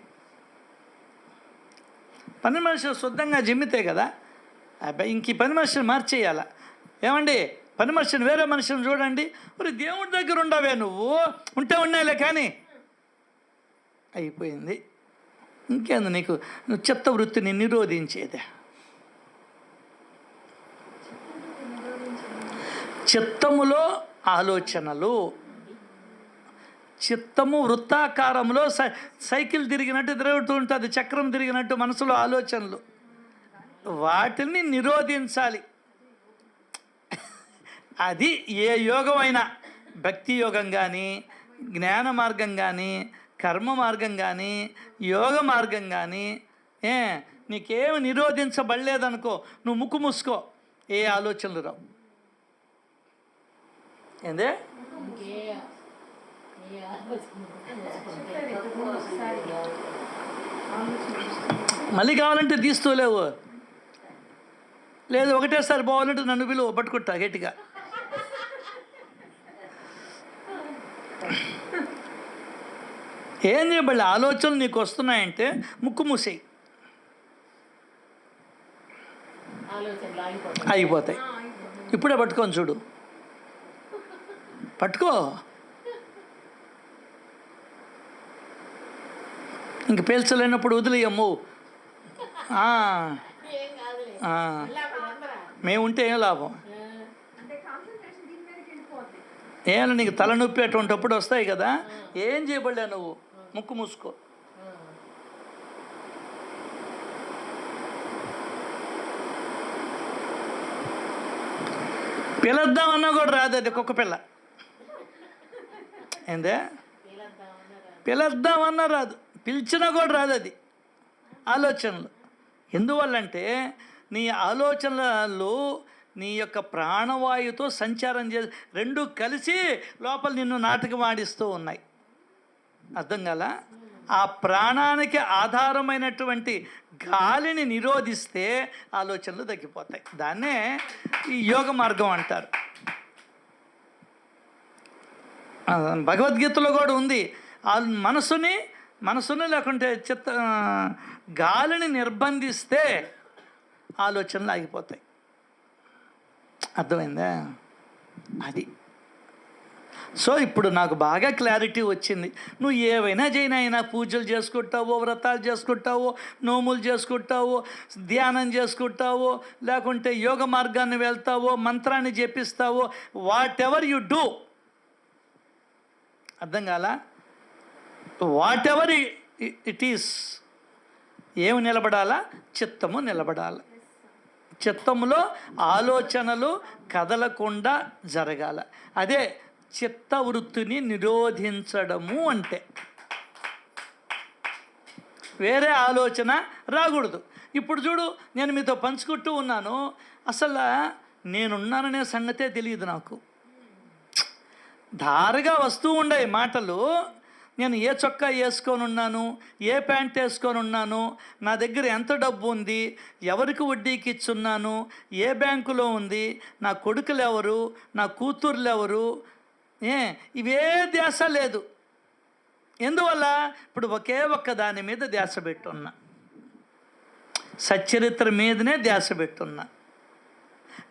పని మనుషులు శుద్ధంగా జిమ్మితే కదా, ఇంక ఈ పని మనుషులు మార్చేయాల. ఏమండి, పని మనిషిని వేరే మనిషిని చూడండి, మరి దేవుడి దగ్గర ఉండవే నువ్వు, ఉంటే ఉన్నాయిలే కానీ అయిపోయింది. ఇంకేంది నీకు చిత్త వృత్తిని నిరోధించేదే? చిత్తములో ఆలోచనలు, చిత్తము వృత్తాకారంలో సైకిల్ తిరిగినట్టు తిరుగుతూ ఉంటుంది, చక్రం తిరిగినట్టు మనసులో ఆలోచనలు, వాటిని నిరోధించాలి. అది ఏ యోగం అయినా, భక్తి యోగం కానీ, జ్ఞాన మార్గం కానీ, కర్మ మార్గం కానీ, యోగ మార్గం కానీ, నీకేమి నిరోధించబడలేదనుకో, నువ్వు ముక్కు మూసుకో, ఏ ఆలోచనలు రావు. ఏందే మళ్ళీ కావాలంటే తీస్తూలేవు, లేదు ఒకటేసారి పోవాలంటే నన్ను పిలువ పట్టుకుంటా గట్టిగా. ఏం చేయబడి ఆలోచనలు నీకు వస్తున్నాయంటే ముక్కు మూసేయి, అయిపోతాయి. ఇప్పుడే పట్టుకొని చూడు, పట్టుకో, ఇంక పేల్చలేనప్పుడు వదిలేయమ్ము. మేముంటే ఏం లాభం? ఏమైనా నీకు తలనొప్పి అటువంటిప్పుడు వస్తాయి కదా, ఏం చేయబడలే, నువ్వు ముక్కు మూసుకో. పిలుద్దామన్నా కూడా రాదు అది, కుక్క పిల్ల. ఏందే పిలుద్దామన్నా రాదు, పిలిచినా కూడా రాదు అది. ఆలోచనలు ఎందువల్లంటే నీ ఆలోచనలు నీ యొక్క ప్రాణవాయుతో సంచారం చేసి రెండు కలిసి లోపల నిన్ను నాటకం ఆడిస్తూ ఉన్నాయి. అర్థం కాలా? ఆ ప్రాణానికి ఆధారమైనటువంటి గాలిని నిరోధిస్తే ఆలోచనలు తగ్గిపోతాయి. దాన్నే ఈ యోగ మార్గం అంటారు. భగవద్గీతలో కూడా ఉంది, మనసుని లేకుంటే గాలిని నిర్బంధిస్తే ఆలోచనలు ఆగిపోతాయి. అర్థమైందా? అది సో ఇప్పుడు నాకు బాగా క్లారిటీ వచ్చింది. నువ్వు ఏవైనా చేయనైనా, పూజలు చేసుకుంటావో, వ్రతాలు చేసుకుంటావో, నోములు చేసుకుంటావో, ధ్యానం చేసుకుంటావో, లేకుంటే యోగ మార్గాన్ని వెళ్తావో, మంత్రాన్ని జపిస్తావో, వాట్ ఎవర్ యు డూ, అర్థం కాలా, వాట్ ఎవర్ ఇట్ ఈస్, ఏమి నిలబడాలా? చిత్తము నిలబడాలి. చిత్తములో ఆలోచనలు కదలకుండా జరగాల. అదే చిత్తవృత్తిని నిరోధించడము అంటే. వేరే ఆలోచన రాకూడదు. ఇప్పుడు చూడు, నేను మీతో పంచుకుంటూ ఉన్నాను, అసలు నేనున్నాననే సంగతే తెలియదు నాకు. ధారగా వస్తూ ఉండే మాటలు. నేను ఏ చొక్కా వేసుకొని ఉన్నాను, ఏ ప్యాంట్ వేసుకొని ఉన్నాను, నా దగ్గర ఎంత డబ్బు ఉంది, ఎవరికి వడ్డీకి ఇచ్చున్నాను, ఏ బ్యాంకులో ఉంది, నా కొడుకులు ఎవరు, నా కూతుర్లు ఎవరు, ఇవే ధ్యాస లేదు. ఎందువల్ల? ఇప్పుడు ఒకే ఒక్క దాని మీద ధ్యాస పెట్టున్నా, సచ్చరిత్ర మీదనే ధ్యాస పెట్టున్నా.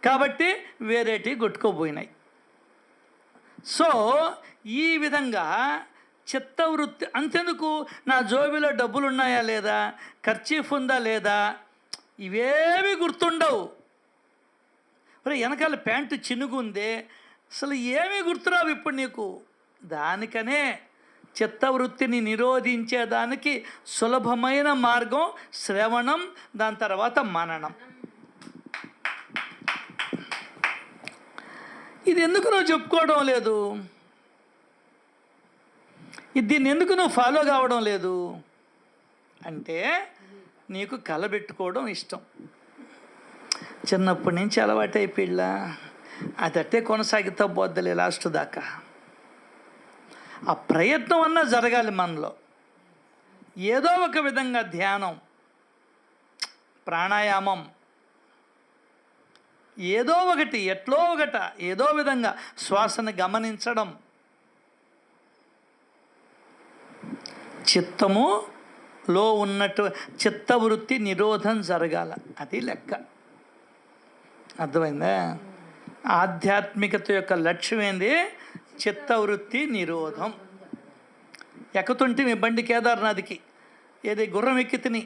కాబట్టి వేరేటి కొట్టుకోపోయినాయి. సో ఈ విధంగా చిత్తవృత్తి అంతెందుకు, నా జోబిలో డబ్బులు ఉన్నాయా లేదా, ఖర్చీఫ్ ఉందా లేదా, ఇవేవి గుర్తుండవు. మరి వెనకాల ప్యాంటు చినుగుందే, అసలు ఏమీ గుర్తురావు ఇప్పుడు నీకు. దానికనే చిత్తవృత్తిని నిరోధించేదానికి సులభమైన మార్గం శ్రవణం, దాని తర్వాత మననం. ఇది ఎందుకు నువ్వు చెప్పుకోవడం లేదు? దీన్ని ఎందుకు నువ్వు ఫాలో కావడం లేదు అంటే, నీకు కలబెట్టుకోవడం ఇష్టం. చిన్నప్పటి నుంచి అలవాటైపోయిలా, అదట్టే కొనసాగితే పోద్దలే లాస్ట్ దాకా. ఆ ప్రయత్నం అన్నా జరగాలి మనలో. ఏదో ఒక విధంగా ధ్యానం, ప్రాణాయామం, ఏదో ఒకటి, ఎట్లో ఒకట, ఏదో విధంగా శ్వాసను గమనించడం, చిత్తములో ఉన్నట్టు చిత్తవృత్తి నిరోధం జరగాల. అది లెక్క. అర్థమైందా? ఆధ్యాత్మికత యొక్క లక్ష్యం ఏంది? చిత్తవృత్తి నిరోధం. ఎక్కుతుంటే మీ బండి కేదార్నాథ్కి, ఏది గుర్రం ఎక్కి తిని,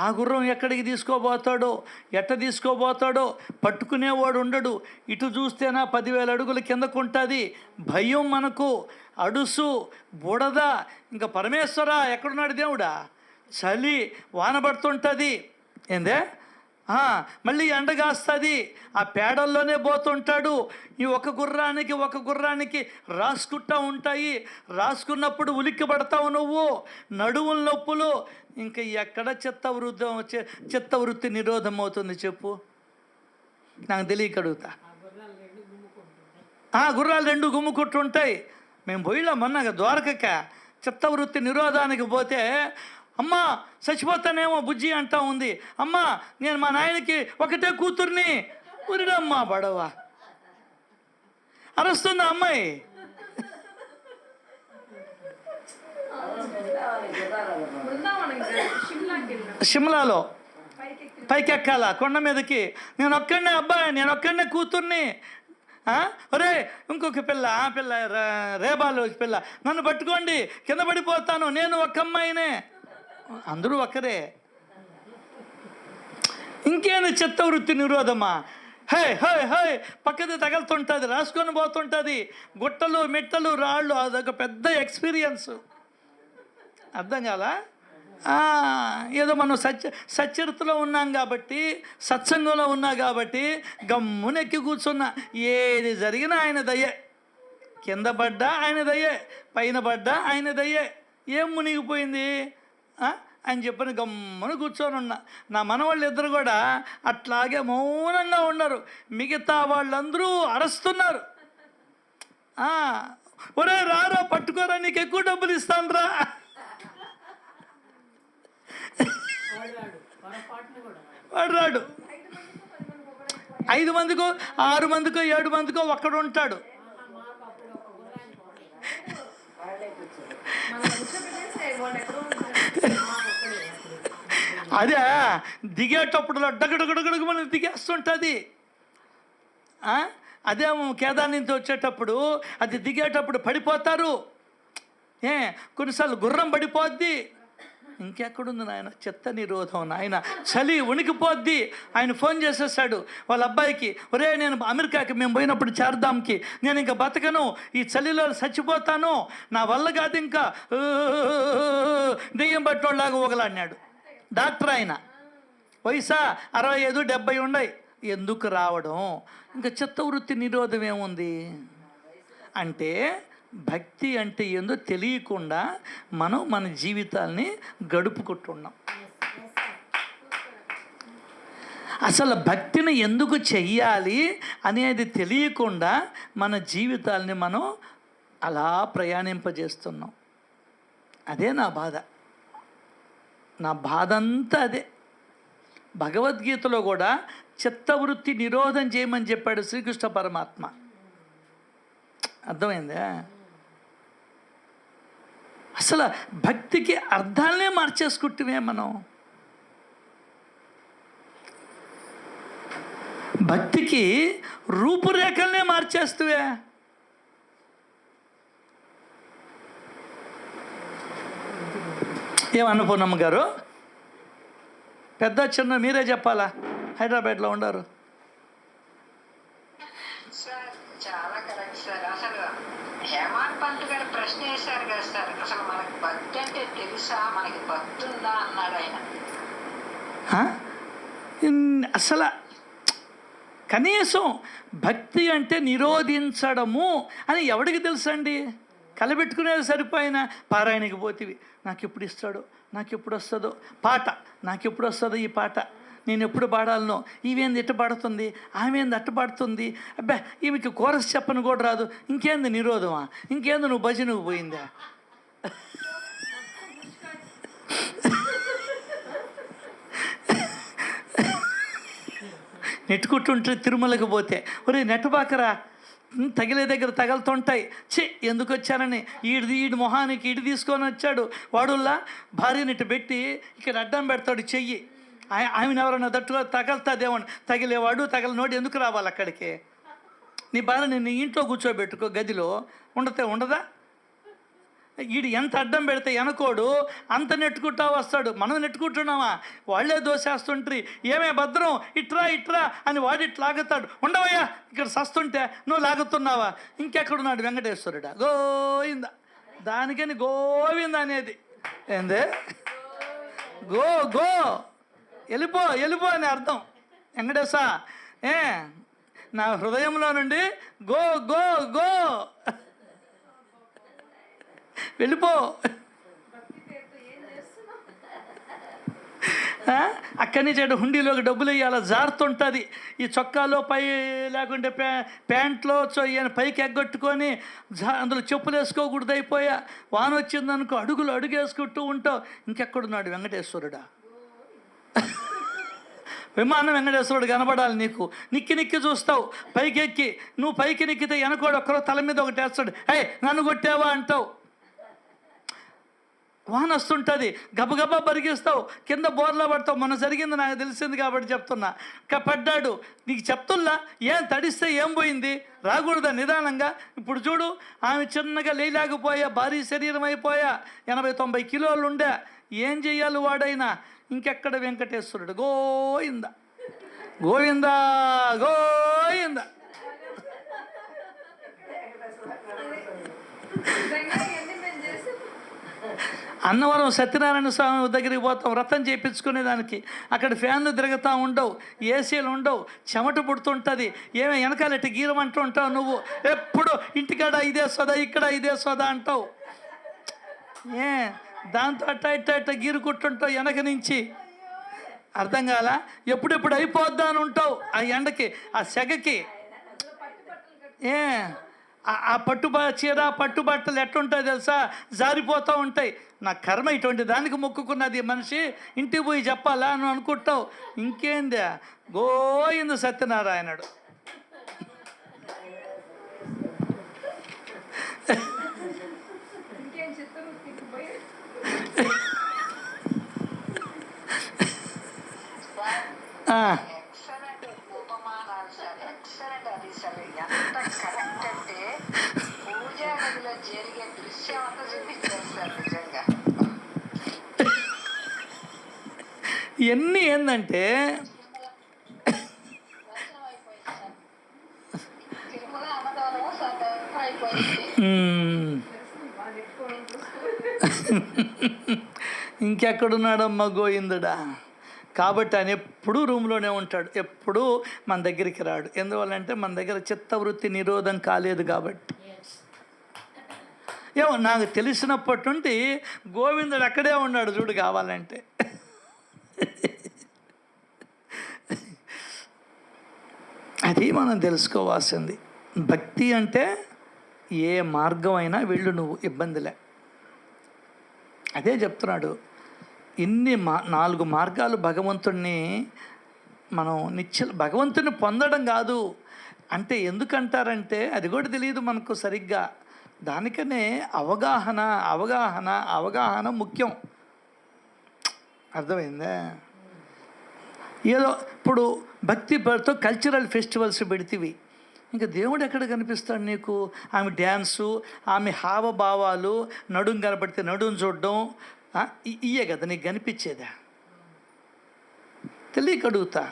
ఆ గుర్రం ఎక్కడికి తీసుకోబోతాడో, ఎట్ట తీసుకోబోతాడో పట్టుకునేవాడు ఉండడు. ఇటు చూస్తేనా 10,000 అడుగుల కిందకు ఉంటుంది. భయం మనకు, అడుసు, బుడద. ఇంకా పరమేశ్వర ఎక్కడున్నాడు దేవుడా, చలి, వాన పడుతుంటుంది, ఏందే మళ్ళీ ఎండగాస్తుంది, ఆ పేడల్లోనే పోతుంటాడు. ఈ ఒక గుర్రానికి రాసుకుంటూ ఉంటాయి. రాసుకున్నప్పుడు ఉలిక్కి పడతావు నువ్వు, నడువుల నొప్పులు. ఇంకా ఎక్కడ చిత్తవృత్తి నిరోధం అవుతుంది చెప్పు? నాకు తెలియక అడుగుతా. గుర్రాలు 2 గుమ్ముకుంటుంటాయి. మేము పోయిలా మొన్న ద్వారకక చిత్తవృత్తి నిరోధానికి పోతే, అమ్మా చచ్చిపోతానేమో బుజ్జి అంటా ఉంది. అమ్మా నేను మా నాయనకి ఒకటే కూతుర్ని. ఉరిడమ్మా బడవ అరుస్తుంది అమ్మాయి. షిమ్లాలో పైకెక్కాల కొండ మీదకి. నేను ఒక్కడనే కూతుర్ని. ఒరే ఇంకొక పిల్ల రేబాలు పిల్ల, నన్ను పట్టుకోండి, కింద పడిపోతాను, నేను ఒక్క అమ్మాయినే. అందరూ ఒక్కరే. ఇంకేంది చిత్తవృత్తి నిరోధమా? పక్కది తగలుతుంటుంది, రాసుకొని పోతుంటుంది, గుట్టలు మెట్టలు రాళ్ళు. అదొక పెద్ద ఎక్స్పీరియన్స్. అర్థం కాలా? ఏదో మనం సచ్చరితలో ఉన్నాం కాబట్టి, సత్సంగంలో ఉన్నా కాబట్టి గమ్మునెక్కి కూర్చున్నా. ఏది జరిగినా ఆయన దయ్యే, కింద పడ్డా ఆయన దయ్యే, పైన పడ్డా ఆయన దయ్యే. ఏం మునిగిపోయింది అని చెప్పని గమ్మున కూర్చొని ఉన్నా. నా మనవాళ్ళు ఇద్దరు కూడా అట్లాగే మౌనంగా ఉన్నారు. మిగతా వాళ్ళందరూ అరుస్తున్నారు. ఒరే రారా పట్టుకోరా, నీకు ఎక్కువ డబ్బులు ఇస్తాను రా. వాడు రాడు. 5 మందికో 6 మందికో 7 మందికో ఒక్కడు ఉంటాడు. అదే దిగేటప్పుడు డగడగడగడగ మనం దిగేస్తుంటుంది. అదే కేదార్ నుంచి వచ్చేటప్పుడు అది దిగేటప్పుడు పడిపోతారు. కొన్నిసార్లు గుర్రం పడిపోద్ది. ఇంకెక్కడుంది నాయన చెత్త నిరోధం నాయన, చలి ఉణికిపోద్ది. ఆయన ఫోన్ చేసేసాడు వాళ్ళ అబ్బాయికి, ఒరే నేను అమెరికాకి మేము పోయినప్పుడు చేరదాంకి, నేను ఇంకా బతకను, ఈ చలిలో చచ్చిపోతాను, నా వల్ల కాదు, ఇంకా దెయ్యం పట్టోళ్ళలాగా ఊగలాడినాడు. డాక్టర్ ఆయన, వయసా 65, 70 ఉన్నాయి. ఎందుకు రావడం? ఇంకా చిత్తవృత్తి నిరోధం ఏముంది అంటే, భక్తి అంటే ఏందో తెలియకుండా మనం మన జీవితాల్ని గడుపుకుంటున్నాం. అసలు భక్తిని ఎందుకు చెయ్యాలి అనేది తెలియకుండా మన జీవితాల్ని మనం అలా ప్రయాణింపజేస్తున్నాం. అదే నా బాధ. నా బాధ అంతా అదే. భగవద్గీతలో కూడా చిత్తవృత్తి నిరోధం చేయమని చెప్పాడు శ్రీకృష్ణ పరమాత్మ. అర్థమైందా? అసలు భక్తికి అర్థాలనే మార్చేసుకుంటుమే మనం. భక్తికి రూపురేఖలనే మార్చేస్తువే. ఏమన్నపూర్ణమ్మ గారు, పెద్ద చిన్న మీరే చెప్పాలా, హైదరాబాద్లో ఉండారు. చాలా కరెక్ట్ సార్. అసలు హేమాడ్ పంత్ గారు ప్రశ్న వేశారు కదా సార్, అసలు మనకి భక్తి అంటే తెలుసా, మనకి భక్తి ఉందా అన్నాడు ఆయన. అసలు కనీసం భక్తి అంటే నిరోధించడము అని ఎవడికి తెలుసండి? కలబెట్టుకునేది సరిపోయిన పారాయణకి పోతివి, నాకు ఎప్పుడు ఇస్తాడో, నాకు ఎప్పుడు వస్తుందో పాట, నాకు ఎప్పుడు వస్తుందో ఈ పాట, నేను ఎప్పుడు పాడాలనో, ఈవేంది ఎట్ట పాడుతుంది, ఆమెంది అట్ట పాడుతుంది, అబ్బా ఈమెకి కోరస్ చెప్పను కూడా రాదు, ఇంకేంది నిరోధమా, ఇంకేంది నువ్వు భజనకు పోయిందా? నెట్టుకుంటుంటే తిరుమలకి పోతే, ఒరే నెట్టబాకరా, తగిలే దగ్గర తగలుతుంటాయి, ఎందుకు వచ్చానని ఈడి మొహానికి ఇటు తీసుకొని వచ్చాడు. వాడుల్లా భార్యని ఇటు పెట్టి ఇక్కడ అడ్డం పెడతాడు చెయ్యి, ఆమెను ఎవరన్నా తట్టుగా తగలుతుందేమని, తగిలేవాడు తగలనోడు ఎందుకు రావాలి అక్కడికి? నీ భార్యని నీ ఇంట్లో కూర్చోబెట్టుకో, గదిలో ఉండదా? వీడు ఎంత అడ్డం పెడితే వెనకోడు అంత నెట్టుకుంటా వస్తాడు. మనం నెట్టుకుంటున్నామా? వాళ్ళే దోసేస్తుంటారు. ఏమే భద్రం ఇట్రా అని వాడు ఇట్లా లాగుతాడు. ఉండవయ్యా ఇక్కడ సస్తుంటే నువ్వు లాగుతున్నావా? ఇంకెక్కడున్నాడు వెంకటేశ్వరుడా? గోవింద. దానికని గోవింద అనేది ఏందే, గో వెళ్ళిపో అని అర్థం. వెంకటేశ నా హృదయంలో నుండి గో వెళ్ళిపో. అక్కడి నుంచి అంటే హుండీలోకి డబ్బులు వేయాలి, జారుతుంటుంది. ఈ చొక్కాలో పై లేకుంటే ప్యాంట్లో పైకి ఎగ్గొట్టుకొని అందులో చెప్పులు వేసుకోకూడదు అయిపోయా. వాన వచ్చిందనుకో అడుగు వేసుకుంటూ ఉంటావు. ఇంకెక్కడున్నాడు వెంకటేశ్వరుడా? విమానం వెంకటేశ్వరుడు కనబడాలి నీకు. నిక్కి చూస్తావు, పైకి నువ్వు పైకి నెక్కితే వెనకోడు ఒక్కరో తల మీద ఒకటి వేస్తాడు, నన్ను కొట్టావా అంటావు. వాన వస్తుంటుంది, గబగబా బరిగిస్తావు, కింద బోర్లా పడతావు. మొన్న జరిగింది నాకు తెలిసింది కాబట్టి చెప్తున్నా. పడ్డాడు, నీకు చెప్తున్నా, ఏం తడిస్తే ఏం పోయింది, రాకూడదా నిదానంగా? ఇప్పుడు చూడు, ఆమె చిన్నగా లేలేకపోయా, భారీ శరీరం అయిపోయా, 80-90 కిలోలు ఉండే. ఏం చెయ్యాలి వాడైనా? ఇంకెక్కడ వెంకటేశ్వరుడు గోవింద. అన్నవరం సత్యనారాయణ స్వామి దగ్గరికి పోతాం వ్రతం చేయించుకునేదానికి. అక్కడ ఫ్యాన్లు తిరుగుతూ ఉండవు, ఏసీలు ఉండవు, చెమట పుడుతుంటుంది. ఏమే వెనకాల ఇటు గీరమంటూ ఉంటావు నువ్వు. ఎప్పుడు ఇంటికాడ ఇదే సోదా, ఇక్కడ ఇదే సోదా అంటావు. దాంతో అట్ట గీరుకుంటుంటావు వెనక నుంచి. అర్థం కాల? ఎప్పుడెప్పుడు అయిపోద్దా అని ఉంటావు ఆ ఎండకి, ఆ సెగకి. ఆ చీర పట్టుబట్టలు ఎట్టుంటాయి తెలుసా? జారిపోతూ ఉంటాయి. నా కర్మ ఇటువంటి దానికి మొక్కుకున్నది మనిషి, ఇంటికి పోయి చెప్పాలా అని అనుకుంటావు. ఇంకేందా గోయింది సత్యనారాయణుడు. ఇవన్నీ ఏంటంటే తిరుమల అన్నదానము అయిపోయింది. ఇంకెక్కడున్నాడమ్మా గోవిందుడా. కాబట్టి ఆయన ఎప్పుడూ రూమ్లోనే ఉంటాడు, ఎప్పుడూ మన దగ్గరికి రాడు. ఎందువల్లంటే మన దగ్గర చిత్తవృత్తి నిరోధం కాలేదు కాబట్టి. ఏమో నాకు తెలిసినప్పటి నుండి గోవిందుడు అక్కడే ఉన్నాడు చూడు కావాలంటే. అది మనం తెలుసుకోవాల్సింది. భక్తి అంటే ఏ మార్గం అయినా వెళ్ళు, నువ్వు ఇబ్బందిలే. అదే చెప్తున్నాడు. ఇన్ని 4 మార్గాలు భగవంతుణ్ణి మనం భగవంతుని పొందడం కాదు అంటే ఎందుకంటారంటే అది కూడా తెలియదు మనకు సరిగ్గా. దానికనే అవగాహన ముఖ్యం. అర్థమైందా? ఏదో ఇప్పుడు భక్తి పేరుతో కల్చరల్ ఫెస్టివల్స్ పెడితివి, ఇంకా దేవుడు ఎక్కడ కనిపిస్తాడు నీకు? ఆమె డ్యాన్సు, ఆమె హావభావాలు, నడుం కనపడితే నడుం చూడడం, ఇయే కదా నీకు కనిపించేదా? తెలియక అడుగుతా.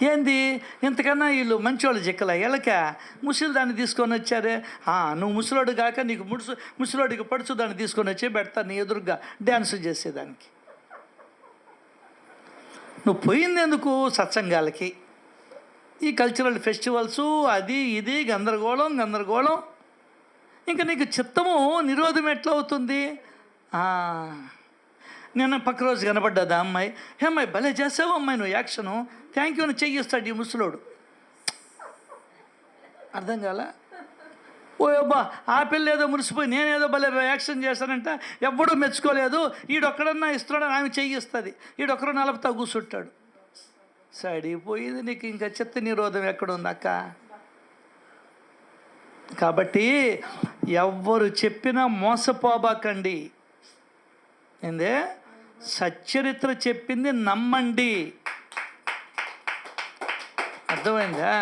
ఏంది ఇంతకన్నా వీళ్ళు మంచివాళ్ళు చెక్కల ఎలక ముసలి దాన్ని తీసుకొని వచ్చారే, నువ్వు ముసలోడు కాక నీకు ముసలోడికి పడుచు దాన్ని తీసుకొని వచ్చి పెడతా నీ ఎదురుగా డ్యాన్స్ చేసేదానికి. నువ్వు పోయింది ఎందుకు? సత్సంగాలకి, ఈ కల్చరల్ ఫెస్టివల్స్, అది ఇది గందరగోళం. ఇంకా నీకు చిత్తము నిరోధం ఎట్లా అవుతుంది? నేను పక్క రోజు కనపడ్డా అమ్మాయి, అమ్మాయి భలే చేసావు అమ్మాయి నువ్వు యాక్షను, థ్యాంక్ యూ అని చెయ్యిస్తాడు ఈ ముసలోడు. అర్థం కాల? ఓ అబ్బా ఆ పిల్ల ఏదో మురిసిపోయి నేనేదో భలే యాక్షన్ చేస్తానంట, ఎవ్వడూ మెచ్చుకోలేదు, ఈడొక్కడన్నా ఇస్తున్నాడు, ఆమె చెయ్యిస్తుంది, ఈడొక్కడు నలుపుతా కూర్చుంటాడు. సడిపోయింది నీకు. ఇంకా చిత్త నిరోధం ఎక్కడుంది అక్క? కాబట్టి ఎవ్వరు చెప్పినా మోసపోబాకండి. ఏందే సచ్చరిత్ర చెప్పింది నమ్మండి. అర్థమైందా?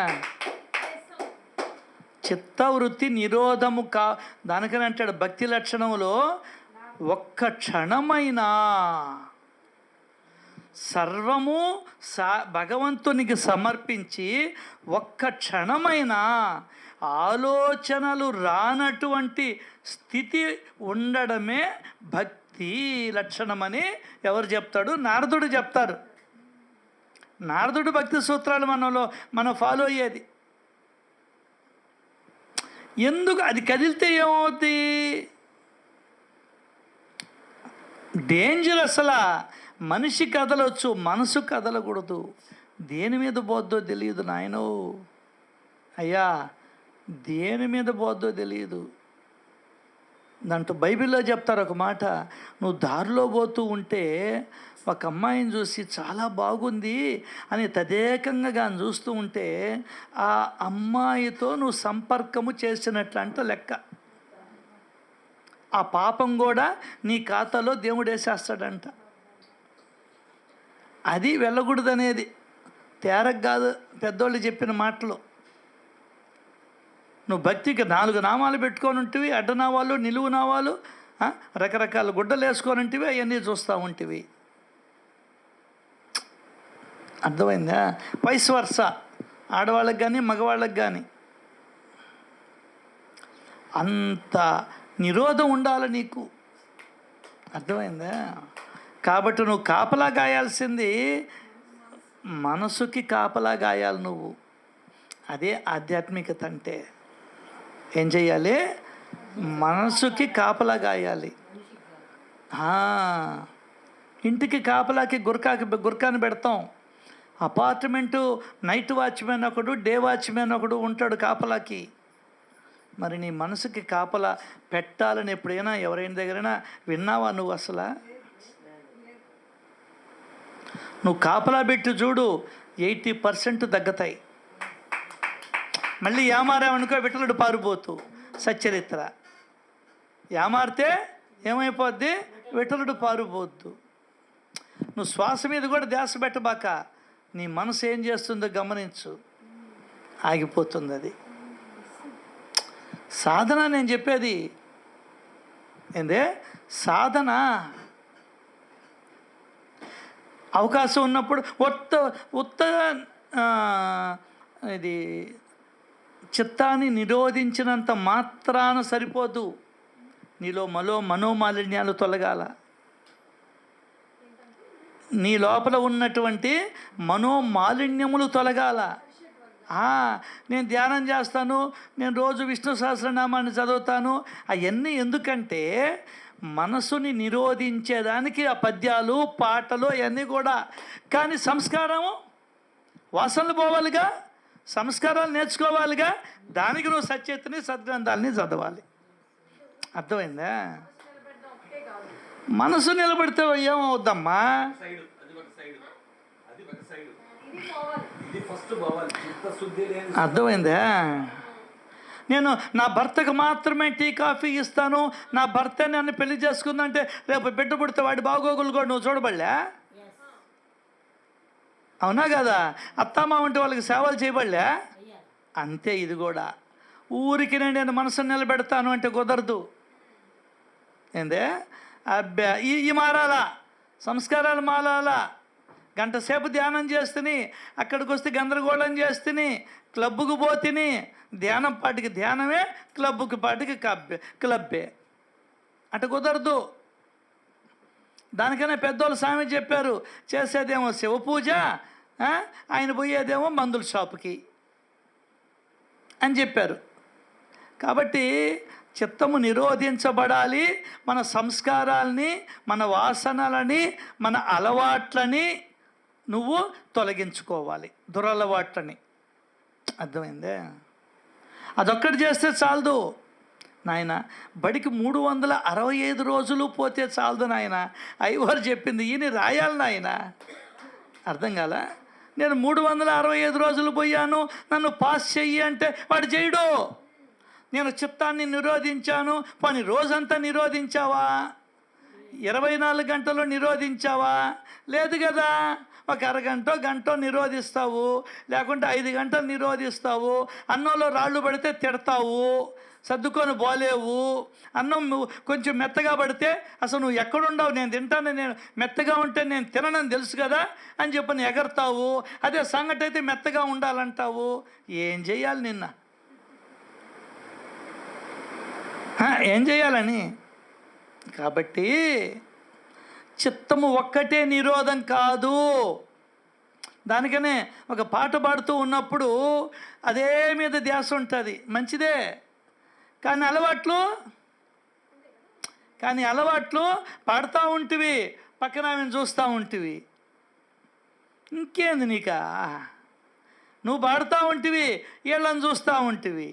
చిత్తవృత్తి నిరోధము దానికని అంటాడు భక్తి లక్షణంలో ఒక్క క్షణమైనా సర్వము భగవంతునికి సమర్పించి ఒక్క క్షణమైనా ఆలోచనలు రానటువంటి స్థితి ఉండడమే భక్తి లక్షణమని ఎవరు చెప్తాడు? నారదుడు చెప్తారు. నారదుడు భక్తి సూత్రాలు మనం ఫాలో అయ్యేది. ఎందుకు? అది కదిలితే ఏమవుతుంది? డేంజర్. అసలు మనిషి కదలొచ్చు, మనసు కదలకూడదు. దేని మీద పోద్దో తెలియదు నాయనో. అయ్యా దేని మీద పోద్దో తెలియదు. దాంట్లో బైబిల్లో చెప్తారు ఒక మాట, నువ్వు దారిలో పోతూ ఉంటే ఒక అమ్మాయిని చూసి చాలా బాగుంది అని తదేకంగా కానీ చూస్తూ ఉంటే ఆ అమ్మాయితో నువ్వు సంపర్కము చేసినట్లంట లెక్క. ఆ పాపం కూడా నీ ఖాతాలో దేవుడు వేసేస్తాడంట. అది వెళ్ళకూడదనేది తేరక కాదు, పెద్దోళ్ళు చెప్పిన మాటలు. నువ్వు భక్తికి 4 నామాలు పెట్టుకొని ఉంటివి, అడ్డనామాలు, నిలువు నామాలు, రకరకాల గుడ్డలు వేసుకొని ఉంటివి, అవన్నీ చూస్తూ ఉంటివి. అర్థమైందా? వైస్ వర్స, ఆడవాళ్ళకి కానీ మగవాళ్ళకి కానీ అంత నిరోధం ఉండాలి నీకు. అర్థమైందా? కాబట్టి నువ్వు కాపలా గాయాల్సింది మనసుకి కాపలా గాయాలి నువ్వు. అదే ఆధ్యాత్మికత అంటే. ఏం చెయ్యాలి? మనసుకి కాపలా గాయాలి. ఇంటికి కాపలాకి గుర్కాని పెడతాం. అపార్ట్మెంటు నైట్ వాచ్మెన్ ఒకడు, డే వాచ్మెన్ ఒకడు ఉంటాడు కాపలాకి. మరి నీ మనసుకి కాపలా పెట్టాలని ఎప్పుడైనా ఎవరైనా దగ్గరైనా విన్నావా నువ్వు? అసలు నువ్వు కాపలా పెట్టి చూడు, 80% తగ్గుతాయి. మళ్ళీ యామారామనుకో విఠలుడు పారిపోతూ. సచ్చరిత్ర యామారితే ఏమైపోద్ది? విఠలుడు పారిపోద్దు. నువ్వు శ్వాస మీద కూడా ధ్యాస పెట్టబాక, నీ మనసు ఏం చేస్తుందో గమనించు, ఆగిపోతుంది అది. సాధన నేను చెప్పేది ఏందే? సాధన అవకాశం ఉన్నప్పుడు ఉత్త ఇది చిత్తాన్ని నిరోధించినంత మాత్రాన సరిపోదు, నీలో మనోమాలిన్యాలు తొలగాల. నీ లోపల ఉన్నటువంటి మనోమాలిన్యములు తొలగాల. నేను ధ్యానం చేస్తాను, నేను రోజు విష్ణు సహస్రనామాన్ని చదువుతాను, అవన్నీ ఎందుకంటే మనసుని నిరోధించేదానికి ఆ పద్యాలు పాటలు అవన్నీ కూడా. కానీ సంస్కారము వాసనలు పోవాలిగా, సంస్కారాలు నేర్చుకోవాలిగా, దానికి నువ్వు సచేతని సద్గ్రంథాలని చదవాలి. అర్థమైందా? మనసు నిలబడితే ఏమవుద్దమ్మా? అర్థమైందా? నేను నా భర్తకు మాత్రమే టీ కాఫీ ఇస్తాను, నా భర్త నన్ను పెళ్లి చేసుకుందంటే రేపు బిడ్డ పుడితే వాడి బాగోగులు కూడా నువ్వు చూడబడలే? అవునా కదా? అత్తమ్మ ఉంటే వాళ్ళకి సేవలు చేయబడలే? అంతే ఇది కూడా. ఊరికి నేను మనసును నిలబెడతాను అంటే కుదరదు. ఏందే అబ్బా, ఈ మారాలా, సంస్కారాలు మారాలా. గంట సేపు ధ్యానం చేస్తుని, అక్కడికి వస్తే గందరగోళం చేస్తుని, క్లబ్కు పోతిని, ధ్యానం పాటికి ధ్యానమే, క్లబ్కి పాటికి క్లబ్బే అంటే కుదరదు. దానికన్నా పెద్దోళ్ళు స్వామి చెప్పారు, చేసేదేమో శివ పూజ, ఆయన పోయేదేమో మందుల షాపుకి అని చెప్పారు. కాబట్టి చిత్తము నిరోధించబడాలి. మన సంస్కారాల్ని, మన వాసనలని, మన అలవాట్లని నువ్వు తొలగించుకోవాలి, దురలవాట్లని. అర్థమైందే? అదొక్కటి చేస్తే చాలదు నాయన. బడికి 365 రోజులు పోతే చాలదు నాయన. అయ్యవారు చెప్పింది ఈయన రాయాలి నాయన. అర్థం కాల? నేను 365 రోజులు పోయాను, నన్ను పాస్ చెయ్యి అంటే వాడు చేయడు. నేను చిత్తాన్ని నిరోధించాను, పని రోజంతా నిరోధించావా? 24 గంటలు నిరోధించావా? లేదు కదా. ఒక అరగంట గంట నిరోధిస్తావు, లేకుంటే 5 గంటలు నిరోధిస్తావు. అన్నంలో రాళ్ళు పడితే తిడతావు, సర్దుకొని పోలేవు. అన్నం కొంచెం మెత్తగా పడితే అసలు నువ్వు ఎక్కడుండవు, నేను తింటాను, నేను మెత్తగా ఉంటే నేను తిననని తెలుసు కదా అని చెప్పని ఎగరతావు. అదే సంగటి అయితే మెత్తగా ఉండాలంటావు. ఏం చేయాలి నిన్న? ఏం చేయాలని? కాబట్టి చిత్తము ఒక్కటే నిరోధం కాదు. దానికనే ఒక పాట పాడుతూ ఉన్నప్పుడు అదే మీద ధ్యాస ఉంటుంది, మంచిదే. కానీ అలవాట్లు పాడుతూ ఉంటివి, పక్కన ఆమెను చూస్తూ ఉంటివి. ఇంకేంది నీకా? నువ్వు పాడుతూ ఉంటివి, వీళ్ళని చూస్తూ ఉంటివి.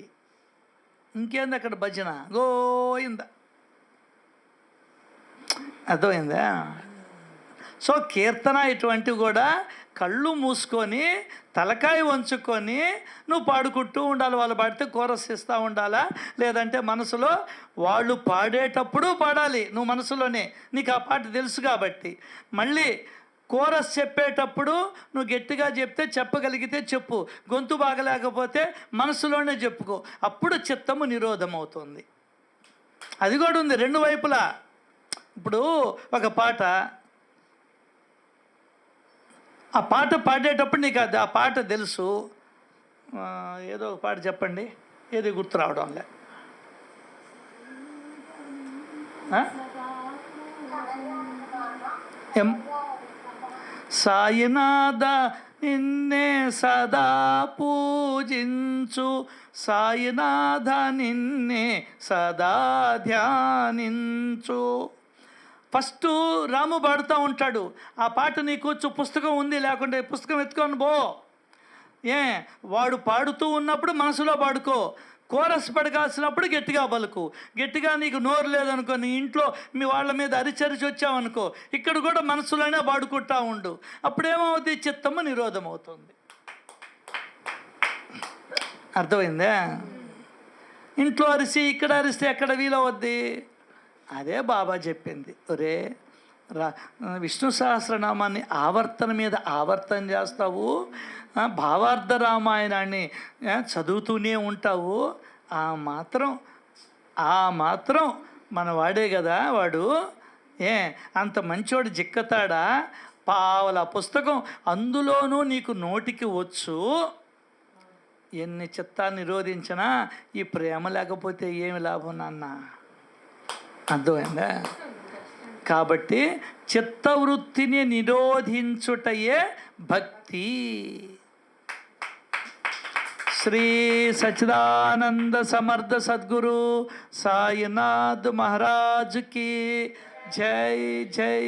ఇంకేంది అక్కడ భజన? గోయిందా. అర్థమైందా? సో కీర్తన ఇటువంటివి కూడా కళ్ళు మూసుకొని తలకాయ వంచుకొని నువ్వు పాడుకుంటూ ఉండాలి. వాళ్ళు పాడితే కోరస్ ఇస్తూ ఉండాలా, లేదంటే మనసులో వాళ్ళు పాడేటప్పుడు పాడాలి. నువ్వు మనసులోనే, నీకు ఆ పాట తెలుసు కాబట్టి. మళ్ళీ కోరస్ చెప్పేటప్పుడు నువ్వు గట్టిగా చెప్తే చెప్పగలిగితే చెప్పు, గొంతు బాగలేకపోతే మనసులోనే చెప్పుకో. అప్పుడు చిత్తము నిరోధం అవుతుంది. అది కూడా ఉంది రెండు వైపులా. ఇప్పుడు ఒక పాట, ఆ పాట పాడేటప్పుడు నీకు అది ఆ పాట తెలుసు, ఏదో ఒక పాట చెప్పండి, ఏది గుర్తు రావడంలే. సాయినాథ నిన్నే సదా పూజించు, సాయినాథ నిన్నే సదా ధ్యానించు. ఫస్ట్ రాము పాడుతూ ఉంటాడు. ఆ పాట నీకు పుస్తకం ఉంది, లేకుంటే పుస్తకం ఎత్తుకొని పో. వాడు పాడుతూ ఉన్నప్పుడు మనసులో పాడుకో, కోరస్ పడగాల్సినప్పుడు గట్టిగా పలుకు. గట్టిగా నీకు నోరు లేదనుకో, నీ ఇంట్లో మీ వాళ్ళ మీద అరిచరిచి వచ్చావనుకో, ఇక్కడ కూడా మనసులోనే పాడుకుంటా ఉండు. అప్పుడేమవుతుంది? చిత్తము నిరోధం అవుతుంది. అర్థమైందా? ఇంట్లో అరిసి ఇక్కడ అరిస్తే ఎక్కడ వీలవద్ది? అదే బాబా చెప్పింది, ఒరే విష్ణు సహస్రనామాన్ని ఆవర్తన మీద ఆవర్తన చేస్తావు, భావార్థ రామాయణాన్ని చదువుతూనే ఉంటావు. ఆ మాత్రం మన వాడే కదా వాడు. అంత మంచోడు జిక్కతాడా? పావల పుస్తకం, అందులోనూ నీకు నోటికి వచ్చు. ఎన్ని చిత్తాన్ని నిరోధించినా ఈ ప్రేమ లేకపోతే ఏమి లాభం నాన్న? అర్థమైందా? కాబట్టి చిత్తవృత్తిని నిరోధించుటయే భక్తి. శ్రీ సచ్చిదానంద సమర్థ సద్గురు సాయినాథ్ మహారాజుకి జై జై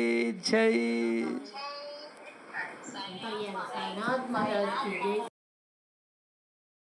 జై. साईनाथ महाराज की जय।